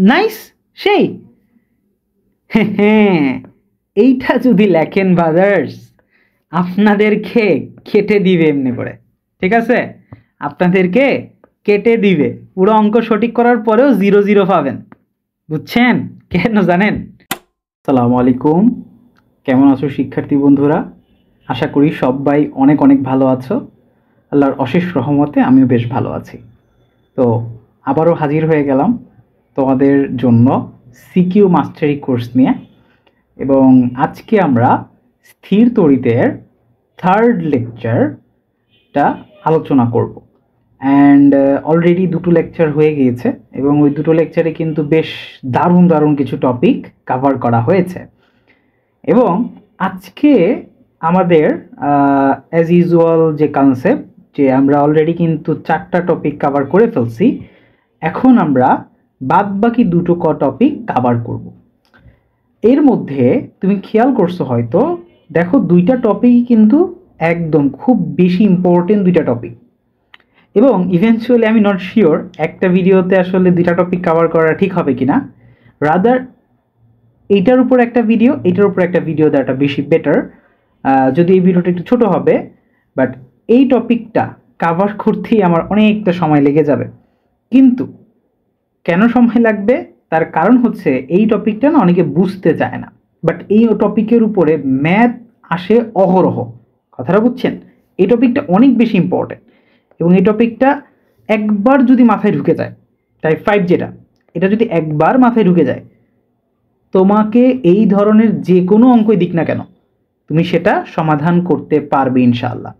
Nice, সেই হ্যাঁ, এইটা যদি লেখেন ব্রাদার্স, আপনাদেরকে কেটে দিবে এমনি করে, ঠিক আছে? আপনাদেরকে কেটে দিবে, পুরো অঙ্ক সঠিক করার পরেও 0 0 পাবেন, বুঝছেন কেন জানেন? আসসালামু আলাইকুম, কেমন আছো শিক্ষার্থী বন্ধুরা? আশা করি সবাই অনেক অনেক ভালো আছো। আল্লাহর অশেষ রহমতে আমিও বেশ ভালো আছি। তো আবারও হাজির হয়ে গেলাম তোমাদের জন্য সিকিউ মাস্টারি কোর্স নিয়ে, এবং আজকে আমরা স্থির তড়িতের থার্ড লেকচারটা আলোচনা করব। অ্যান্ড অলরেডি 2টো লেকচার হয়ে গিয়েছে, এবং ওই 2টো লেকচারে কিন্তু বেশ দারুণ দারুণ কিছু টপিক কভার করা হয়েছে। এবং আজকে আমাদের অ্যাজ ইউজুয়াল যে কনসেপ্ট, যে আমরা অলরেডি কিন্তু 4টা টপিক কভার করে ফেলছি, এখন আমরা বাদবাকি 2টো টপিক কভার করব। এর মধ্যে তুমি খেয়াল করছো হয়তো, দেখো 2টা টপিকই কিন্তু একদম খুব বেশি ইম্পর্টেন্ট 2টা টপিক, এবং ইভেনচুয়ালি আমি নট শিওর একটা ভিডিওতে আসলে 2টা টপিক কভার করা ঠিক হবে কিনা। রাদার এইটার উপর একটা ভিডিও, এইটার উপর একটা ভিডিও দেওয়াটা বেশি বেটার, যদি এই ভিডিওটা একটু ছোট হবে, বাট এই টপিকটা কভার করতেই আমার অনেকটা সময় লেগে যাবে। কিন্তু কেন সময় লাগবে, তার কারণ হচ্ছে এই টপিকটা না অনেকে বুঝতে চায় না, বাট এই টপিকের উপরে ম্যাথ আসে অহরহ। কথাটা বুঝছেন? এই টপিকটা অনেক বেশি ইম্পর্টেন্ট, এবং এই টপিকটা একবার যদি মাথায় ঢুকে যায়, টাইপ 5 যেটা, এটা যদি একবার মাথায় ঢুকে যায়, তোমাকে এই ধরনের যে কোনো অঙ্কই দিক না কেন তুমি সেটা সমাধান করতে পারবে ইনশাআল্লাহ।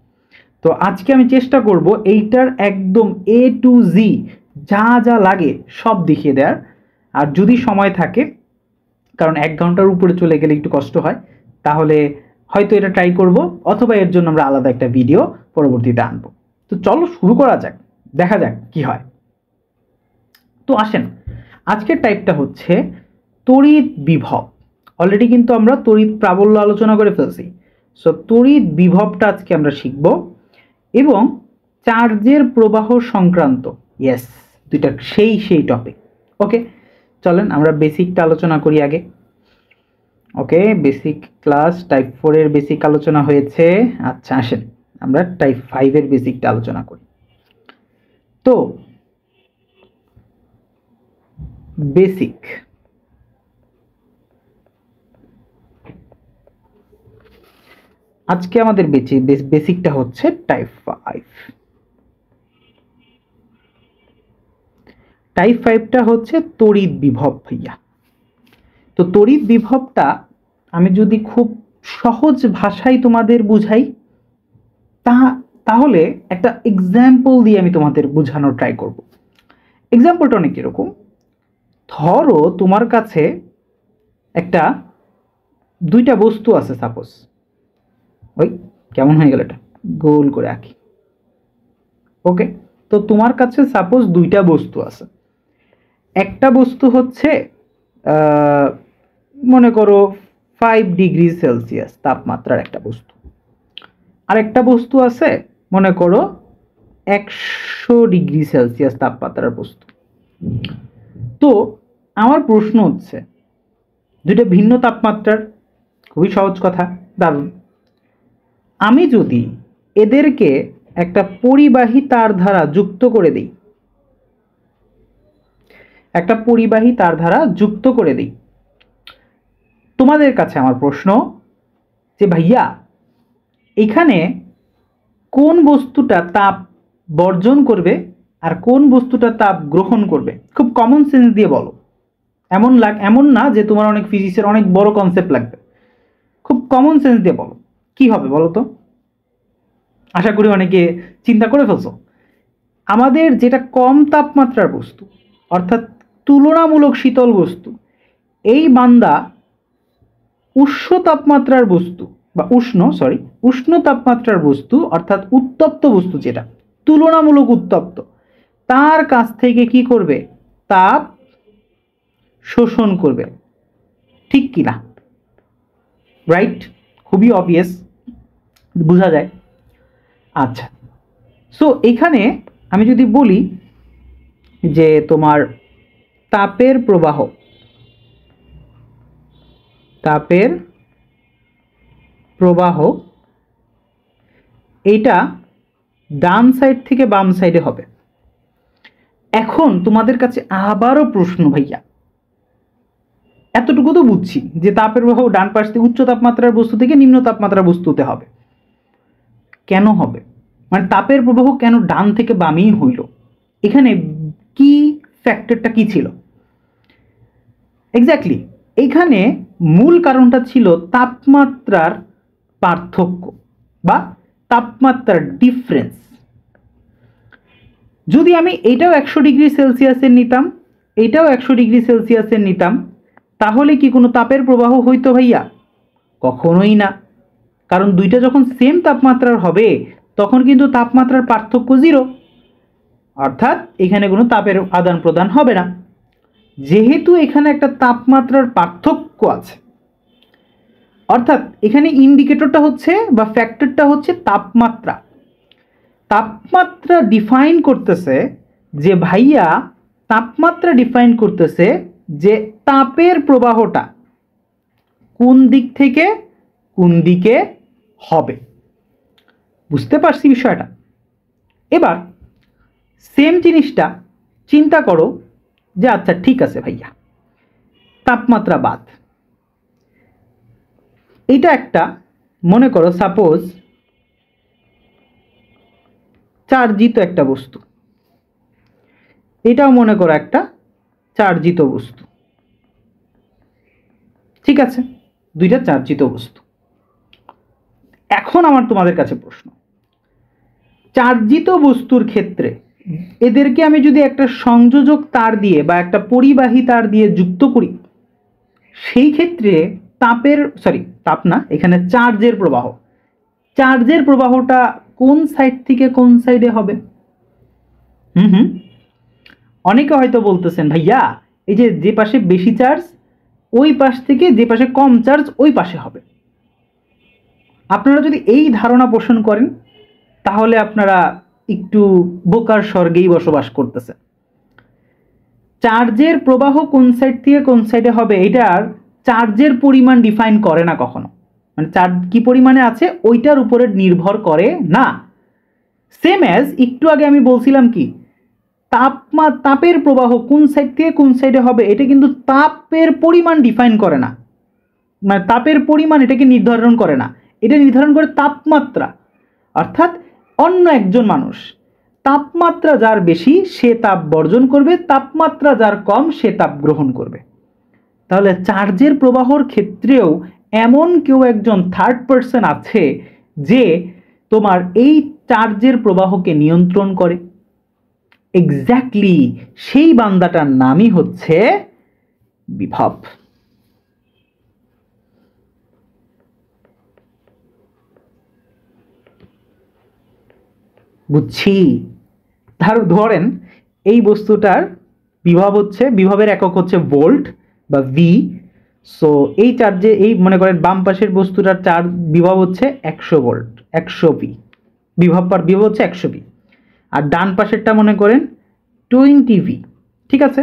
তো আজকে আমি চেষ্টা করব এইটার একদম A to Z যা যা লাগে সব দেখিয়ে দেওয়ার। আর যদি সময় থাকে, কারণ 1 ঘন্টার উপরে চলে গেলে একটু কষ্ট হয়, তাহলে হয়তো এটা ট্রাই করব, অথবা এর জন্য আমরা আলাদা একটা ভিডিও পরবর্তীতে আনবো। তো চলো শুরু করা যাক, দেখা যাক কি হয়। তো আসেন, আজকের টাইপটা হচ্ছে তড়িৎ বিভব। অলরেডি কিন্তু আমরা তড়িৎ প্রাবল্য আলোচনা করে ফেলছি, সো তড়িৎ বিভবটা আজকে আমরা শিখব, এবং চার্জের প্রবাহ সংক্রান্ত, ইয়েস, দুইটা সেই টপিক। ওকে, চলেন আমরা বেসিকটা আলোচনা করি আগে। ওকে, বেসিক ক্লাস টাইপ 4 এর বেসিক আলোচনা হয়েছে। আচ্ছা আসেন আমরা টাইপ 5 এর বেসিকটা আলোচনা করি। তো বেসিক, আজকে আমাদের বেসিকটা হচ্ছে টাইপ 5। টাইপ 5টা হচ্ছে তড়িৎ বিভব ভাইয়া। তো তড়িৎ বিভবটা আমি যদি খুব সহজ ভাষায় তোমাদের বুঝাই, তাহলে একটা এক্সাম্পল দিয়ে আমি তোমাদের বোঝানোর ট্রাই করব। এক্সাম্পলটা অনেক এরকম, ধরো তোমার কাছে একটা 2টা বস্তু আছে, সাপোজ, ওই কেমন হয়ে গেল, এটা গোল করে আঁকি। ওকে, তো তোমার কাছে সাপোজ 2টা বস্তু আছে। একটা বস্তু হচ্ছে মনে করো 5 ডিগ্রি সেলসিয়াস তাপমাত্রার একটা বস্তু, আর একটা বস্তু আছে মনে করো 100 ডিগ্রি সেলসিয়াস তাপমাত্রার বস্তু। তো আমার প্রশ্ন হচ্ছে, 2টা ভিন্ন তাপমাত্রার, খুবই সহজ কথা, দারুণ। আমি যদি এদেরকে একটা পরিবাহী তার দ্বারা যুক্ত করে দিই, একটা পরিবাহী তার দ্বারা যুক্ত করে দিই, তোমাদের কাছে আমার প্রশ্ন যে ভাইয়া এখানে কোন বস্তুটা তাপ বর্জন করবে আর কোন বস্তুটা তাপ গ্রহণ করবে? খুব কমন সেন্স দিয়ে বলো, এমন না যে তোমার অনেক ফিজিক্সের অনেক বড় কনসেপ্ট লাগবে, খুব কমন সেন্স দিয়ে বলো কি হবে বলো তো। আশা করি অনেকে চিন্তা করে ফেলছো। আমাদের যেটা কম তাপমাত্রার বস্তু, অর্থাৎ তুলনামূলক শীতল বস্তু, এই বান্দা উষ্ণ তাপমাত্রার বস্তু, বা উষ্ণ তাপমাত্রার বস্তু, অর্থাৎ উত্তপ্ত বস্তু, যেটা তুলনামূলক উত্তপ্ত, তার কাছ থেকে কি করবে? তাপ শোষণ করবে, ঠিক কি না? রাইট, খুবই অবভিয়াস, বোঝা যায়। আচ্ছা, সো এখানে আমি যদি বলি যে তোমার তাপের প্রবাহ, তাপের প্রবাহ এটা ডান সাইড থেকে বাম সাইডে হবে। এখন তোমাদের কাছে আবারও প্রশ্ন ভাইয়া, এতটুকু তো বুঝছি যে তাপের প্রবাহ ডান পাশ থেকে উচ্চ তাপমাত্রার বস্তু থেকে নিম্ন তাপমাত্রার বস্তুতে হবে, কেন হবে? মানে তাপের প্রবাহ কেন ডান থেকে বামেই হইল? এখানে কি ফ্যাক্টরটা কি ছিল? এক্স্যাক্টলি এখানে মূল কারণটা ছিল তাপমাত্রার পার্থক্য বা তাপমাত্রার ডিফারেন্স। যদি আমি এটাও 100 ডিগ্রি সেলসিয়াসের নিতাম, এটাও 100 ডিগ্রি সেলসিয়াসের নিতাম, তাহলে কি কোনো তাপের প্রবাহ হইতো ভাইয়া? কখনোই না, কারণ দুইটা যখন সেম তাপমাত্রার হবে তখন কিন্তু তাপমাত্রার পার্থক্য 0, অর্থাৎ এখানে কোনো তাপের আদান প্রদান হবে না। যেহেতু এখানে একটা তাপমাত্রার পার্থক্য আছে, অর্থাৎ এখানে ইন্ডিকেটরটা হচ্ছে বা ফ্যাক্টরটা হচ্ছে তাপমাত্রা। তাপমাত্রা ডিফাইন করতেছে যে ভাইয়া, তাপমাত্রা ডিফাইন করতেছে যে তাপের প্রবাহটা কোন দিক থেকে কোন দিকে হবে। বুঝতে পারছি বিষয়টা? এবার সেম জিনিসটা চিন্তা করো যে আচ্ছা ঠিক আছে ভাইয়া, তাপমাত্রা বাদ, এটা একটা মনে করো সাপোজ চার্জিত একটা বস্তু, এটাও মনে করো একটা চার্জিত বস্তু, ঠিক আছে, দুইটা চার্জিত বস্তু। এখন আমার তোমাদের কাছে প্রশ্ন, চার্জিত বস্তুর ক্ষেত্রে এদেরকে আমি যদি একটা সংযোজক তার দিয়ে বা একটা পরিবাহী তার দিয়ে যুক্ত করি, সেই ক্ষেত্রে তাপ না, এখানে চার্জের প্রবাহ, চার্জের প্রবাহটা কোন সাইড থেকে কোন সাইডে হবে? অনেকে হয়তো বলতেছেন ভাইয়া, এই যে পাশে বেশি চার্জ ওই পাশ থেকে যে পাশে কম চার্জ ওই পাশে হবে। আপনারা যদি এই ধারণা পোষণ করেন তাহলে আপনারা একটু বোকার স্বর্গেই বসবাস করতেছেন। চার্জের প্রবাহ কোন সাইড থেকে কোন সাইডে হবে এটার চার্জের পরিমাণ ডিফাইন করে না কখনো, মানে চার্জ কি পরিমাণে আছে ওইটার উপরে নির্ভর করে না। সেম অ্যাজ একটু আগে আমি বলছিলাম কি, তাপের প্রবাহ কোন সাইড থেকে কোন সাইডে হবে এটা কিন্তু তাপের পরিমাণ ডিফাইন করে না, মানে তাপের পরিমাণ এটাকে নির্ধারণ করে না, এটা নির্ধারণ করে তাপমাত্রা। অর্থাৎ অন্য একজন মানুষ, তাপমাত্রা যার বেশি সে তাপ বর্জন করবে, তাপমাত্রা যার কম সে তাপ গ্রহণ করবে। তাহলে চার্জের প্রবাহর ক্ষেত্রেও এমন কেউ একজন থার্ড পার্সন আছে যে তোমার এই চার্জের প্রবাহকে নিয়ন্ত্রণ করে। এক্স্যাক্টলি সেই বান্দাটার নামই হচ্ছে বিভব। বুঝছি? ধরেন এই বস্তুটার বিভব হচ্ছে, বিভবের একক হচ্ছে ভোল্ট বা ভি। সো এই চার্জে, এই মনে করেন বাম পাশের বস্তুটার চার্জ বিভব হচ্ছে 100 ভোল্ট, 100 ভি, বিভব হচ্ছে 100 ভি। আর ডান পাশেরটা মনে করেন 20 ভি, ঠিক আছে।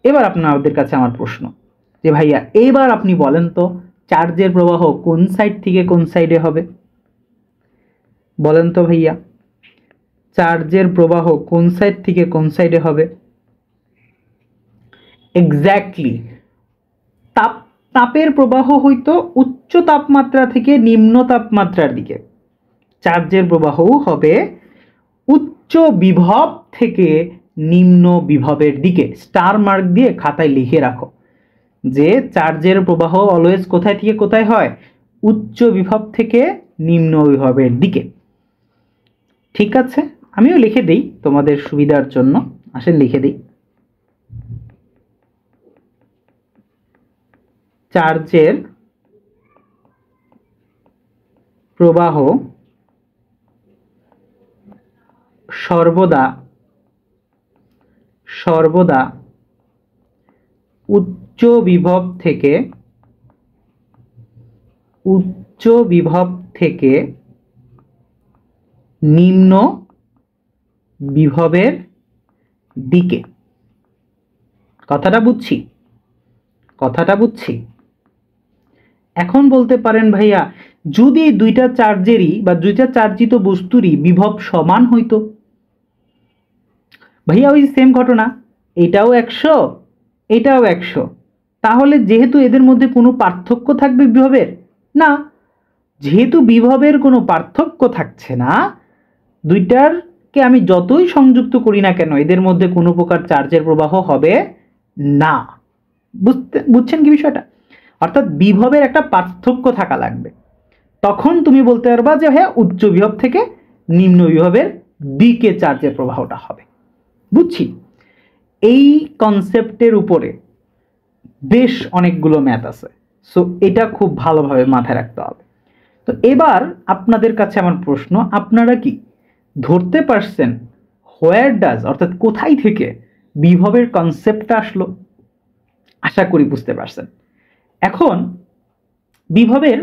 এবার আপনাদের কাছে আমার প্রশ্ন যে ভাইয়া এবার আপনি বলেন তো চার্জের প্রবাহ কোন সাইড থেকে কোন সাইডে হবে? বলেন তো ভাইয়া, চার্জের প্রবাহ কোন সাইড থেকে কোন সাইডে হবে? এক্স্যাক্টলি তাপের প্রবাহ হইতো উচ্চ তাপমাত্রা থেকে নিম্ন তাপমাত্রার দিকে, চার্জের প্রবাহও হবে উচ্চ বিভব থেকে নিম্ন বিভবের দিকে। স্টার মার্ক দিয়ে খাতায় লিখে রাখো যে চার্জের প্রবাহ অলওয়েজ কোথায় থেকে কোথায় হয়? উচ্চ বিভব থেকে নিম্ন বিভবের দিকে। ঠিক আছে, আমিও লিখে দেই তোমাদের সুবিধার জন্য, আসেন লিখে দিই। চার্জের প্রবাহ সর্বদা উচ্চ বিভব থেকে নিম্ন বিভবের দিকে। কথাটা বুঝছি, কথাটা বুঝছি। এখন বলতে পারেন ভাইয়া, যদি দুইটা চার্জেরই বা দুইটা চার্জিত বস্তুরই বিভব সমান হইতো, ভাইয়া ওই সেম ঘটনা, এটাও 100 এটাও 100, তাহলে যেহেতু এদের মধ্যে কোনো পার্থক্য থাকবে বিভবের না, যেহেতু বিভবের কোনো পার্থক্য থাকছে না, দুইটারকে আমি যতই সংযুক্ত করি না কেন এদের মধ্যে কোনো প্রকার চার্জের প্রবাহ হবে না। বুঝছেন কি বিষয়টা? অর্থাৎ বিভবের একটা পার্থক্য থাকা লাগবে, তখন তুমি বলতে পারবা যে হ্যাঁ উচ্চ বিভব থেকে নিম্ন বিভবের দিকে চার্জের প্রবাহটা হবে। বুঝছি। এই কনসেপ্টের উপরে বেশ অনেকগুলো ম্যাথ আছে, সো এটা খুব ভালোভাবে মাথায় রাখতে হবে। তো এবার আপনাদের কাছে আমার প্রশ্ন, আপনারা কি ধরতে পারছেন হোয়ার ডাজ, অর্থাৎ কোথায় থেকে বিভবের কনসেপ্টটা আসলো? আশা করি বুঝতে পারছেন। এখন বিভবের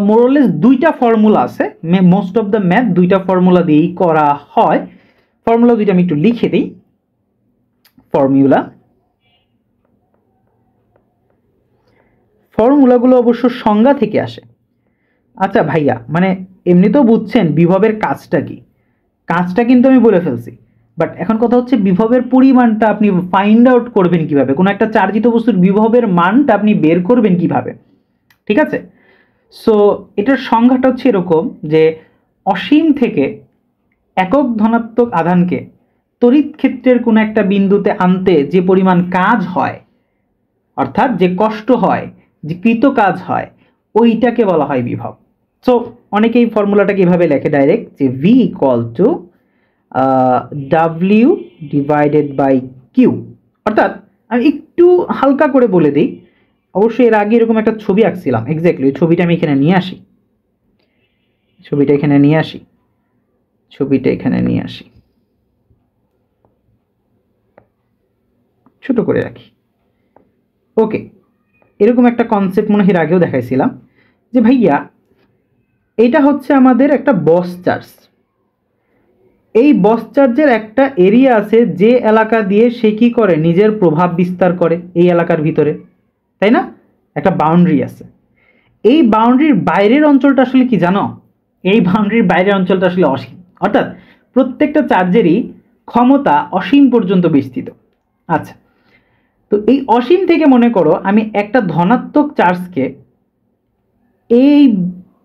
মোরলেস দুইটা ফর্মুলা আছে, মোস্ট অফ দ্য ম্যাথ দুইটা ফর্মুলা দিয়েই করা হয়। ফর্মুলা দুইটা আমি একটু লিখে দিই। ফর্মুলাগুলো অবশ্য সংজ্ঞা থেকে আসে। আচ্ছা ভাইয়া, মানে এমনিতেও বুঝছেন বিভবের কাজটা কি, কাজটা কিন্তু আমি বলে ফেলছি, বাট এখন কথা হচ্ছে বিভবের পরিমাণটা আপনি ফাইন্ড আউট করবেন কিভাবে, কোনো একটা চার্জিত বস্তুর বিভবের মানটা আপনি বের করবেন কিভাবে, ঠিক আছে? সো এটার সংজ্ঞাটা হচ্ছে এরকম যে অসীম থেকে একক ধনাত্মক আধানকে তড়িৎ ক্ষেত্রের কোনো একটা বিন্দুতে আনতে যে পরিমাণ কাজ হয়, অর্থাৎ যে কষ্ট হয়, যে কৃত কাজ হয়, ওইটাকে বলা হয় বিভব। সো অনেকেই ফর্মুলাটাকে এভাবে লেখে ডাইরেক্ট, যে V equal to W divided by Q. অর্থাৎ আমি একটু হালকা করে বলে দিই, অবশ্যই এর আগে এরকম একটা ছবি আঁকছিলাম, এক্স্যাক্টলি ওই ছবিটা আমি এখানে নিয়ে আসি, ছবিটা এখানে নিয়ে আসি, ছোট করে রাখি। ওকে, এরকম একটা কনসেপ্ট মনে হয় আগেও দেখাইছিলাম, যে ভাইয়া এটা হচ্ছে আমাদের একটা বস চার্জ। এই বস চার্জের একটা এরিয়া আছে, যে এলাকা দিয়ে সে কি করে নিজের প্রভাব বিস্তার করে এই এলাকার ভিতরে, তাই না? একটা বাউন্ডারি আছে। এই বাউন্ডারির বাইরের অঞ্চলটা আসলে কি জানো? এই বাউন্ডারির বাইরের অঞ্চলটা আসলে অসীম, অর্থাৎ প্রত্যেকটা চার্জেরই ক্ষমতা অসীম পর্যন্ত বিস্তৃত। আচ্ছা, তো এই অসীম থেকে মনে করো আমি একটা ধনাত্মক চার্জকে এই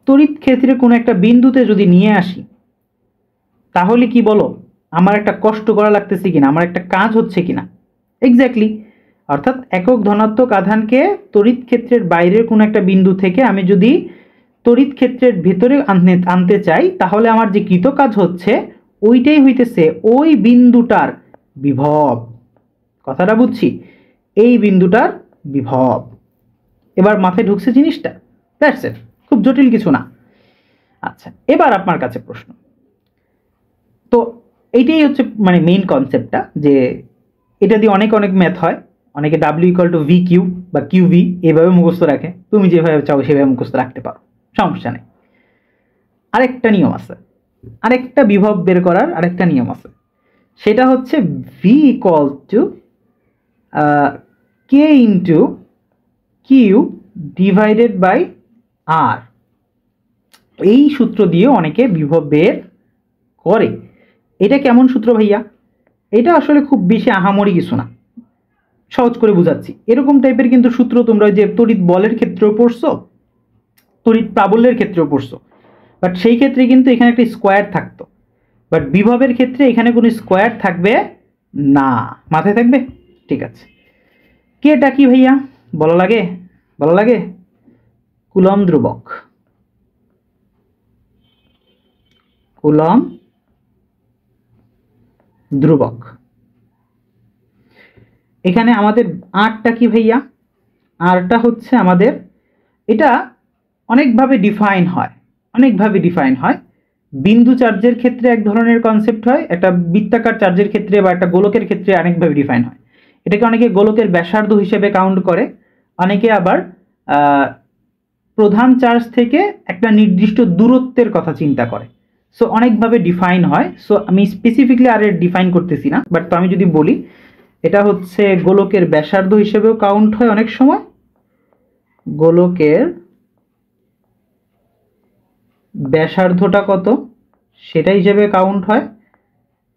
তড়িৎ ক্ষেত্রে কোনো একটা বিন্দুতে যদি নিয়ে আসি, তাহলে কি বলো, আমার একটা কষ্ট করা লাগতেছে কিনা, আমার একটা কাজ হচ্ছে কিনা? এক্স্যাক্টলি। অর্থাৎ একক ধনাত্মক আধানকে তড়িৎ ক্ষেত্রের বাইরের কোনো একটা বিন্দু থেকে আমি যদি তড়িৎ ক্ষেত্রের ভেতরে আনতে চাই, তাহলে আমার যে কৃত কাজ হচ্ছে ওইটাই হইতেছে ওই বিন্দুটার বিভব। কথাটা বুঝছি? এই বিন্দুটার বিভব। এবার মাথায় ঢুকছে জিনিসটা? দ্যাটস ইট, খুব জটিল কিছু না। আচ্ছা, এবার আপনার কাছে প্রশ্ন, তো এইটাই হচ্ছে মানে মেইন কনসেপ্টটা, যে এটা দিয়ে অনেক অনেক ম্যাথ হয়। অনেকে W equal to V Q বা কিউ ভি এভাবে মুখস্থ রাখে, তুমি যেভাবে চাও সেভাবে মুখস্থ রাখতে পারো, সমস্যা নেই। আরেকটা নিয়ম আছে, আরেকটা বিভব বের করার আরেকটা নিয়ম আছে, সেটা হচ্ছে V equal to K into Q divided by R. এই সূত্র দিয়ে অনেকে বিভব বের করে। এটা কেমন সূত্র ভাইয়া? এটা আসলে খুব বেশি আহামরি কিছু না, সহজ করে বুঝাচ্ছি। এরকম টাইপের কিন্তু সূত্র তোমরা যে তড়িৎ বলের ক্ষেত্রেও পড়ছো, তড়িৎ প্রাবল্যের ক্ষেত্রেও পড়ছো, বাট সেই ক্ষেত্রে কিন্তু এখানে একটা স্কোয়ার থাকতো, বাট বিভবের ক্ষেত্রে এখানে কোনো স্কোয়ার থাকবে না। মাথায় থাকবে? ঠিক আছে। কেটা কি ভাইয়া বলা লাগে? কুলম্ব ধ্রুবক। কুলম্ব ধ্রুবক। এখানে আমাদের আরটা কি ভাইয়া? আরটা হচ্ছে আমাদের, এটা অনেকভাবে ডিফাইন হয়। বিন্দু চার্জের ক্ষেত্রে এক ধরনের কনসেপ্ট হয়, একটা বৃত্তাকার চার্জের ক্ষেত্রে বা একটা গোলকের ক্ষেত্রে অনেকভাবে ডিফাইন হয়। এটাকে অনেকে গোলকের ব্যাসার্ধ হিসেবে কাউন্ট করে, অনেকে আবার প্রধান চার্জ থেকে একটা নির্দিষ্ট দূরত্বের কথা চিন্তা করে। সো অনেকভাবে ডিফাইন হয়। সো আমি স্পেসিফিকলি আর ডিফাইন করতেছি না, বাট তো আমি যদি বলি এটা হচ্ছে গোলকের ব্যাসার্ধ হিসেবেও কাউন্ট হয় অনেক সময়, গোলকের ব্যাসার্ধটা কত সেটা হিসেবে কাউন্ট হয়।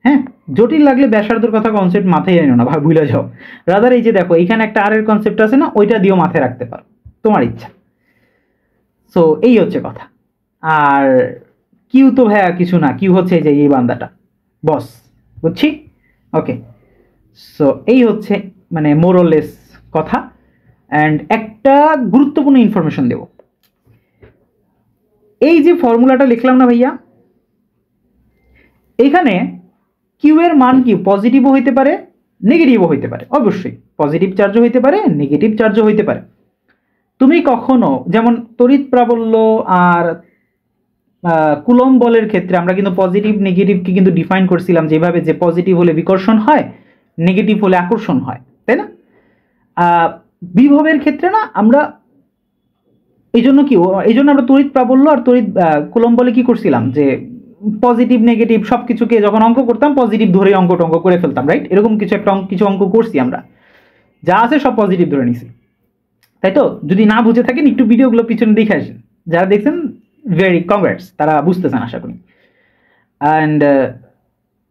হ্যাঁ, জটিল লাগলে ব্যাসার্ধর কথা কনসেপ্ট মাথায় আনো না, ভুলে যাও। রাদার এই যে দেখো এখানে একটা আর এর কনসেপ্ট আছে না, ওইটা দিয়েও মাথায় রাখতে পারো, তোমার ইচ্ছা। সো এই হচ্ছে কথা। আর কিউ তো ভাইয়া কিছু না, কিউ হচ্ছে এই যে এই বান্দাটা বস, বুঝছি। ওকে, সো এই হচ্ছে মানে মোরলেস কথা। অ্যান্ড একটা গুরুত্বপূর্ণ ইনফরমেশন দেব, এই যে ফর্মুলাটা লিখলাম না ভাইয়া, এখানে কিউ এর মান কি পজিটিভও হইতে পারে নেগেটিভও হইতে পারে, অবশ্যই পজিটিভ চার্জও হইতে পারে নেগেটিভ চার্জও হইতে পারে। তুমি কখনো যেমন তড়িৎ প্রাবল্য আর কুলম্ব বলের ক্ষেত্রে আমরা কিন্তু পজিটিভ নেগেটিভকে কিন্তু ডিফাইন করছিলাম যেভাবে, যে পজিটিভ হলে বিকর্ষণ হয়, নেগেটিভ হলে আকর্ষণ হয়, তাই না? বিভবের ক্ষেত্রে না আমরা এই জন্য আমরা তড়িৎ প্রাবল্য আর তড়িৎ কুলম্ব বলে কি করছিলাম, যে পজিটিভ নেগেটিভ সবকিছুকে যখন অঙ্ক করতাম পজিটিভ ধরে অঙ্ক টঙ্ক করে ফেলতাম, রাইট? এরকম কিছু অঙ্ক করছি আমরা, যা আছে সব পজিটিভ ধরে নিছি, তাই তো? যদি না বুঝে থাকেন একটু ভিডিওগুলো পিছনে দেখে আসেন, যারা দেখছেন ভেরি কংগ্রেটস, তারা বুঝতেছেন আশা করি। অ্যান্ড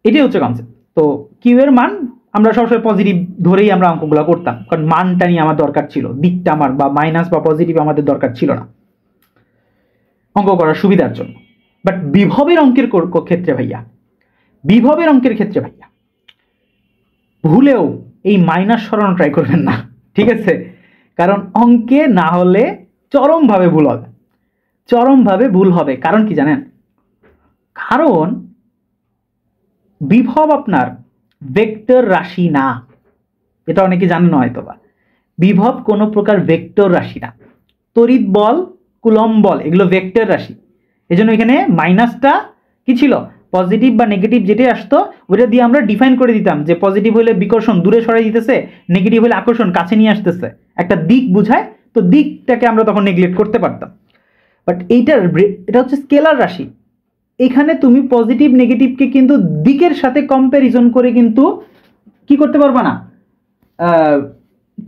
এটাই হচ্ছে কনসেপ্ট। তো কিউ এর মান আমরা সবসময় পজিটিভ ধরেই আমরা অঙ্কগুলো করতাম, কারণ মানটা নিয়ে আমার দরকার ছিল, দিকটা আমার বা মাইনাস বা পজিটিভ আমাদের দরকার ছিল না অঙ্ক করার সুবিধার জন্য। বাট বিভবের অঙ্কের ক্ষেত্রে ভাইয়া, ভুলেও এই মাইনাস সরানো ট্রাই করবেন না, ঠিক আছে? কারণ অঙ্কে না হলে চরমভাবে ভুল হবে। কারণ কি জানেন? কারণ বিভব আপনার ভেক্টর রাশি না, এটা অনেকে জানেন হয়তো বা। বিভব কোনো প্রকার ভেক্টর রাশি না। তড়িৎ বল, কুলম্ব বল এগুলো ভেক্টর রাশি। এজন্য এখানে মাইনাসটা কি ছিল, পজিটিভ বা নেগেটিভ যেটাই আসতো ওইটা দিয়ে আমরা ডিফাইন করে দিতাম, যে পজিটিভ হলে বিকর্ষণ দূরে সরাই দিতেছে, নেগেটিভ হলে আকর্ষণ কাছে নিয়ে আসতেছে, একটা দিক বুঝায়, তো দিকটাকে আমরা তখন নেগলেক্ট করতে পারতাম। বাট এটা হচ্ছে স্কেলার রাশি, এখানে তুমি পজিটিভ নেগেটিভকে কিন্তু দিকের সাথে কম্প্যারিজন করে কিন্তু কি করতে পারবা না,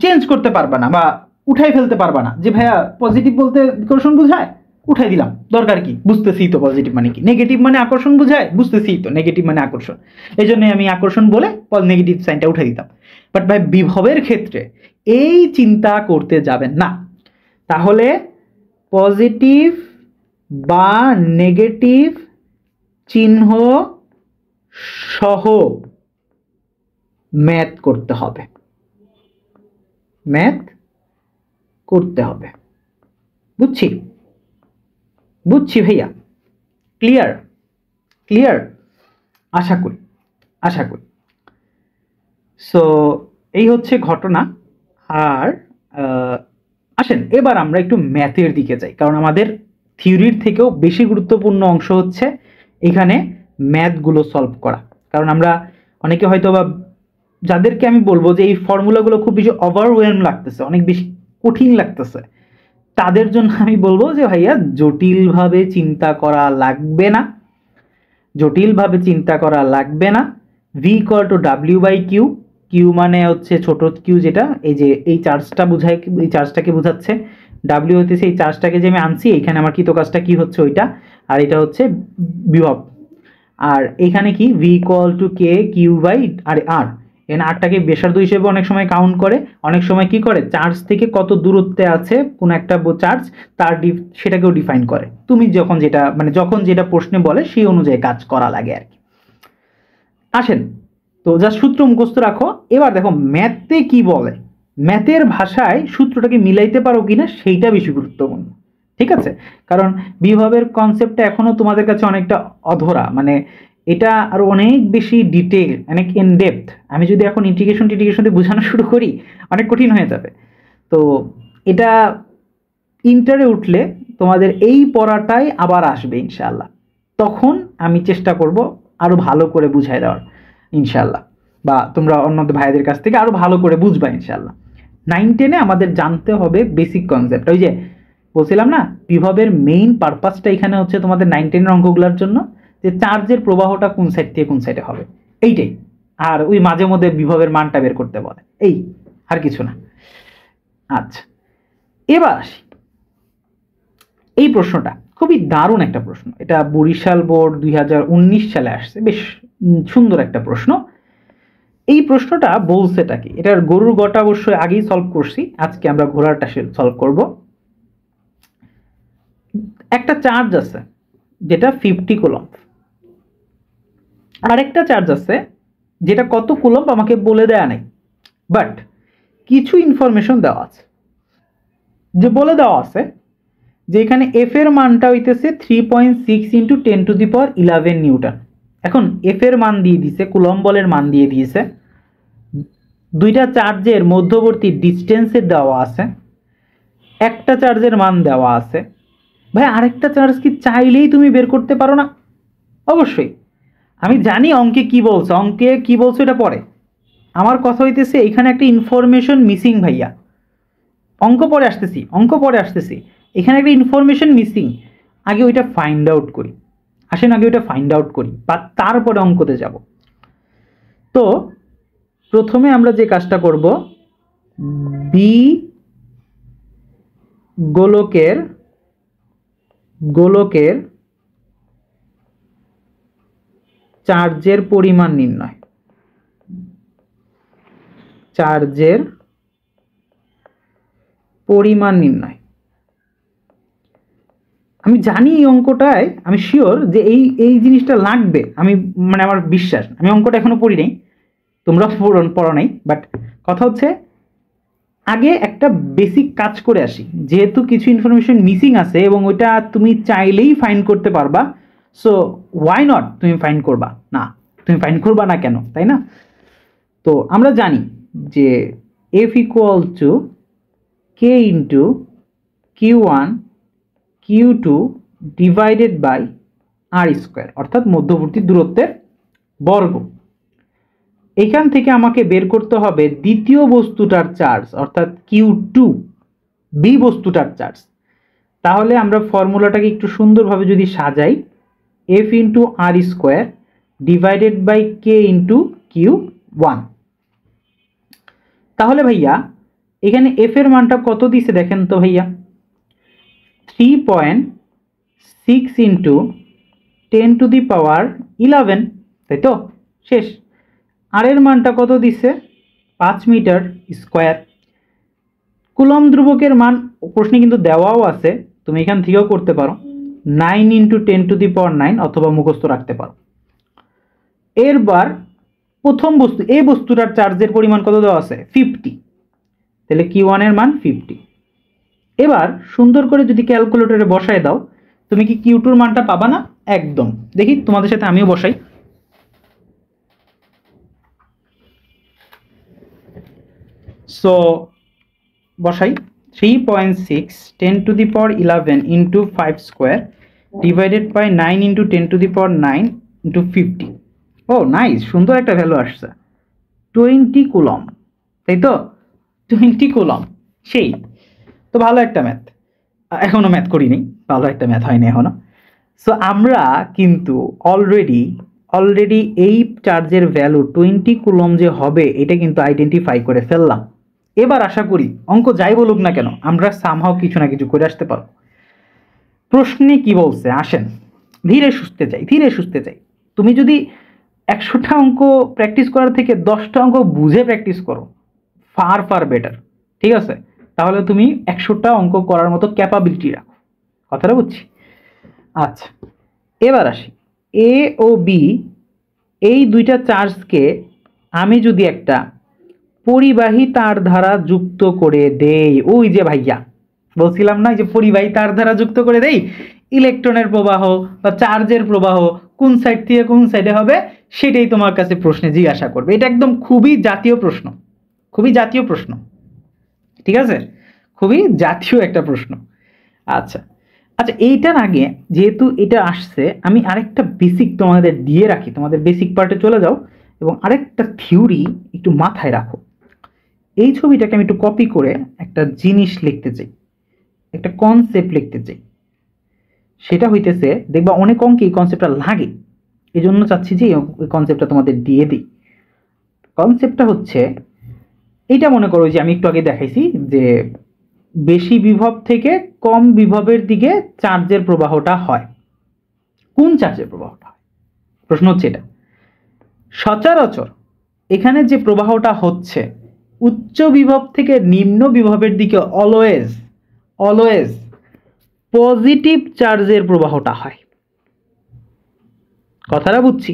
চেঞ্জ করতে পারবা না বা উঠাই ফেলতে পারবা না, যে ভাইয়া পজিটিভ বলতে বিকর্ষণ বুঝায় উঠাই দিলাম, দরকার কি, বুঝতেছি তো পজিটিভ মানে কি, নেগেটিভ মানে আকর্ষণ বুঝায়, বুঝতেছি তো নেগেটিভ মানে আকর্ষণ, এই জন্য আমি আকর্ষণ বলে নেগেটিভ সাইনটা উঠাই দিতাম। বাট ভাই বিভবের ক্ষেত্রে এই চিন্তা করতে যাবেন না। তাহলে পজিটিভ বা নেগেটিভ চিহ্ন সহ ম্যাথ করতে হবে, বুঝছি ভাইয়া, ক্লিয়ার আশা করি। সো এই হচ্ছে ঘটনা। আর আসেন এবার আমরা একটু ম্যাথের দিকে যাই, কারণ আমাদের থিওরির থেকেও বেশি গুরুত্বপূর্ণ অংশ হচ্ছে এখানে ম্যাথগুলো সলভ করা। কারণ আমরা অনেকে হয়তো বা, যাদেরকে আমি বলবো যে এই ফর্মুলাগুলো খুব বেশি ওভারওয়েলম লাগতেছে, অনেক বেশি কঠিন লাগতেছে, তাদের জন্য আমি বলবো যে ভাইয়া জটিলভাবে চিন্তা করা লাগবে না। V equal to W by Q, Q মানে হচ্ছে ছোট কিউ, যেটা এই যে এই চার্জটা বোঝায়, এই চার্জটাকে বোঝাচ্ছে, ডাব্লিউ হতেছে এই চার্জটাকে যে আমি আনছি, এখানে আমার কৃতকাজটা কি হচ্ছে ওইটা, আর এটা হচ্ছে বিভব। আর এখানে কি V equal to K Q by R এখানে আরটাকে ব্যাসার্ধ হিসেবে অনেক সময় কাউন্ট করে, অনেক সময় কি করে চার্জ থেকে কত দূরত্বে আছে কোন একটা চার্জ তার সেটাকেও ডিফাইন করে। তুমি যখন যেটা প্রশ্নে বলে সেই অনুযায়ী কাজ করা লাগে আর কি। আসেন তো জাস্ট সূত্র মুখস্থ রাখো। এবার দেখো ম্যাথে কি বলে, ম্যাথের ভাষায় সূত্রটাকে মিলাইতে পারো কিনা সেইটা বেশি গুরুত্বপূর্ণ, ঠিক আছে? কারণ বিভবের কনসেপ্টটা এখনো তোমাদের কাছে অনেকটা অধরা, মানে এটা আরো অনেক বেশি ডিটেল, অনেক ইন ডেপথ। আমি যদি এখন ইন্টিগ্রেশন দিয়ে বোঝানো শুরু করি অনেক কঠিন হয়ে যাবে। তো এটা ইন্টারে উঠলে তোমাদের এই পড়াটাই আবার আসবে ইনশাআল্লাহ, তখন আমি চেষ্টা করব আরো ভালো করে বুঝাই দেওয়ার ইনশাআল্লাহ, বা তোমরা অন্য ভাইদের কাছ থেকে আরো ভালো করে বুঝবা ইনশাআল্লাহ। 9-10-এ আমাদের জানতে হবে বেসিক কনসেপ্ট। ওই যে বলছিলাম না, বিভবের মেইন পারপাসটা এখানে হচ্ছে তোমাদের 9-10-এর অঙ্কগুলোর জন্য, যে চার্জের প্রবাহটা কোন সাইড থেকে কোন সাইডে হবে, এইটাই আর ওই মাঝে মধ্যে বিভবের মানটা বের করতে বলে, এই আর কিছু না। আচ্ছা, এবার আসি, এই প্রশ্নটা খুবই দারুণ একটা প্রশ্ন, এটা বরিশাল বোর্ড 2019 সালে আসছে, বেশ সুন্দর একটা প্রশ্ন। এই প্রশ্নটা বলছেটা কি, এটার গরুর গটা অবশ্যই আগেই সলভ করছি, আজকে আমরা ঘোড়াটা সলভ করব। একটা চার্জ আছে যেটা 50 কুলম্ব, আরেকটা চার্জ আছে যেটা কত কুলম্ব আমাকে বলে দেয়া নাই, বাট কিছু ইনফরমেশন দেওয়া আছে, যে বলে দেওয়া আছে যে এখানে এফ এর মানটা হইতেছে 3.6 ইন্টু 10⁻11 নিউটন। এখন এফ এর মান দিয়ে দিছে, কুলম্ব বলের মান দিয়ে দিয়েছে, দুইটা চার্জের মধ্যবর্তী ডিস্টেন্সের দেওয়া আছে, একটা চার্জের মান দেওয়া আছে। ভাই আরেকটা চার্জ কি চাইলেই তুমি বের করতে পারো না? অবশ্যই। আমি জানি অঙ্কে কি বলছো, অঙ্কে কি বলছো এটা পরে, আমার কথা হইতেছে এখানে একটা ইনফরমেশন মিসিং ভাইয়া। অঙ্ক পরে আসতেছি, এখানে একটা ইনফরমেশন মিসিং, আগে ওইটা ফাইন্ড আউট করি, আসেন আগে ওইটা ফাইন্ড আউট করি, বা তারপরে অঙ্কতে যাব। তো প্রথমে আমরা যে কাজটা করব, বি গোলকের চার্জের পরিমাণ নির্ণয়, আমি জানি এই অঙ্কটায়, আমি শিওর যে এই জিনিসটা লাগবে, আমি মানে আমার বিশ্বাস, আমি অঙ্কটা এখনো পড়ি নাই, তোমরা পড়ো নাই, বাট কথা হচ্ছে আগে একটা বেসিক কাজ করে আসি, যেহেতু কিছু ইনফরমেশন মিসিং আছে এবং ওইটা তুমি চাইলেই ফাইন্ড করতে পারবা, সো ওয়াই নট তুমি ফাইন্ড করবা না, তুমি ফাইন্ড করবা না কেন, তাই না? তো আমরা জানি যে F equal to K into Q1 Q2 divided by R square, অর্থাৎ মধ্যবর্তী দূরত্বের বর্গ। এখান থেকে আমাকে বের করতে হবে দ্বিতীয় বস্তুটার চার্জ, অর্থাৎ Q2 বি বস্তুটার চার্জ। তাহলে আমরা ফর্মুলাটাকে একটু সুন্দরভাবে যদি সাজাই, F into R square divided by K into Q1। তাহলে ভাইয়া এখানে এফ এর মানটা কত দিছে দেখেন তো ভাইয়া, 3.6 ইন্টু 10⁻11, তাই তো? শেষ। আর এর মানটা কত দিছে, 5 মিটার স্কোয়ার। কুলম্ব ধ্রুবকের মান প্রশ্নে কিন্তু দেওয়াও আছে, তুমি এখান থেকেও করতে পারো, 9 ইন্টু 10⁻9 অথবা মুখস্থ রাখতে পারো। এরবার প্রথম বস্তু, এই বস্তুটার চার্জের পরিমাণ কত দেওয়া আছে, 50, তাহলে Q1 এর মান 50। এবার সুন্দর করে যদি ক্যালকুলেটরে বসায় দাও, তুমি কি Q2 এর মানটা পাবা না? একদম। দেখি তোমাদের সাথে আমিও বসাই, সো বসাই 3.6 10⁻11 into 5 square divided by 9 into 10⁻9 into 50। ও নাইস, সুন্দর একটা ভ্যালু আসছে, 20 কুলম্ব, তাই তো? 20 কুলম্ব, সেই তো, ভালো একটা ম্যাথ। এখনো ম্যাথ করিনি, ভালো একটা ম্যাথ হয়নি এখনো। সো আমরা কিন্তু অলরেডি এই চার্জের ভ্যালু 20 কুলম্ব যে হবে এটা কিন্তু আইডেন্টিফাই করে ফেললাম। এবার আশা করি অঙ্ক যাই বলুক না কেন আমরা সামহাও কিছু না কিছু করে আসতে পারবো। প্রশ্নে কি বলছে আসেন, ধীরে সুস্থে যাই। তুমি যদি 100টা অঙ্ক প্র্যাকটিস করার থেকে 10টা অঙ্ক বুঝে প্র্যাকটিস করো, ফার বেটার, ঠিক আছে? তাহলে তুমি 100টা অঙ্ক করার মতো ক্যাপাবিলিটি রাখো, কথাটা বুঝছি। আচ্ছা, এবার আসি, এ ও বি এই দুইটা চার্জকে আমি যদি একটা পরিবাহী তার দ্বারা যুক্ত করে দেই, ওই যে ভাইয়া বলছিলাম না যে পরিবাহী তার দ্বারা যুক্ত করে দেই, ইলেকট্রনের প্রবাহ বা চার্জের প্রবাহ কোন সাইড থেকে কোন সাইডে হবে সেটাই তোমার কাছে প্রশ্নে জিজ্ঞাসা করবে। এটা একদম খুবই জাতীয় প্রশ্ন, ঠিক আছে? খুবই জাতীয় একটা প্রশ্ন। আচ্ছা, এইটার আগে যেহেতু এটা আসছে, আমি আরেকটা বেসিক তোমাদের দিয়ে রাখি, তোমাদের বেসিক পার্টে চলে যাও এবং আরেকটা থিওরি একটু মাথায় রাখো। এই ছবিটাকে আমি একটু কপি করে একটা জিনিস লিখতে চাই, একটা কনসেপ্ট লিখতে চাই, সেটা হইতেছে, দেখবা অনেক অঙ্কে এই কনসেপ্টটা লাগে, এই জন্য চাচ্ছি যে এই কনসেপ্টটা তোমাদের দিয়ে দিই। কনসেপ্টটা হচ্ছে এইটা, মনে করো যে আমি একটু আগে দেখাইছি যে বেশি বিভব থেকে কম বিভবের দিকে চার্জের প্রবাহটা হয়। কোন চার্জের প্রবাহটা হয়, প্রশ্ন হচ্ছে এটা। সচরাচর এখানে যে প্রবাহটা হচ্ছে উচ্চ বিভব থেকে নিম্ন বিভবের দিকে অলওয়েজ অলওয়েজ পজিটিভ চার্জের প্রবাহটা হয়। কথাটা বুঝছি?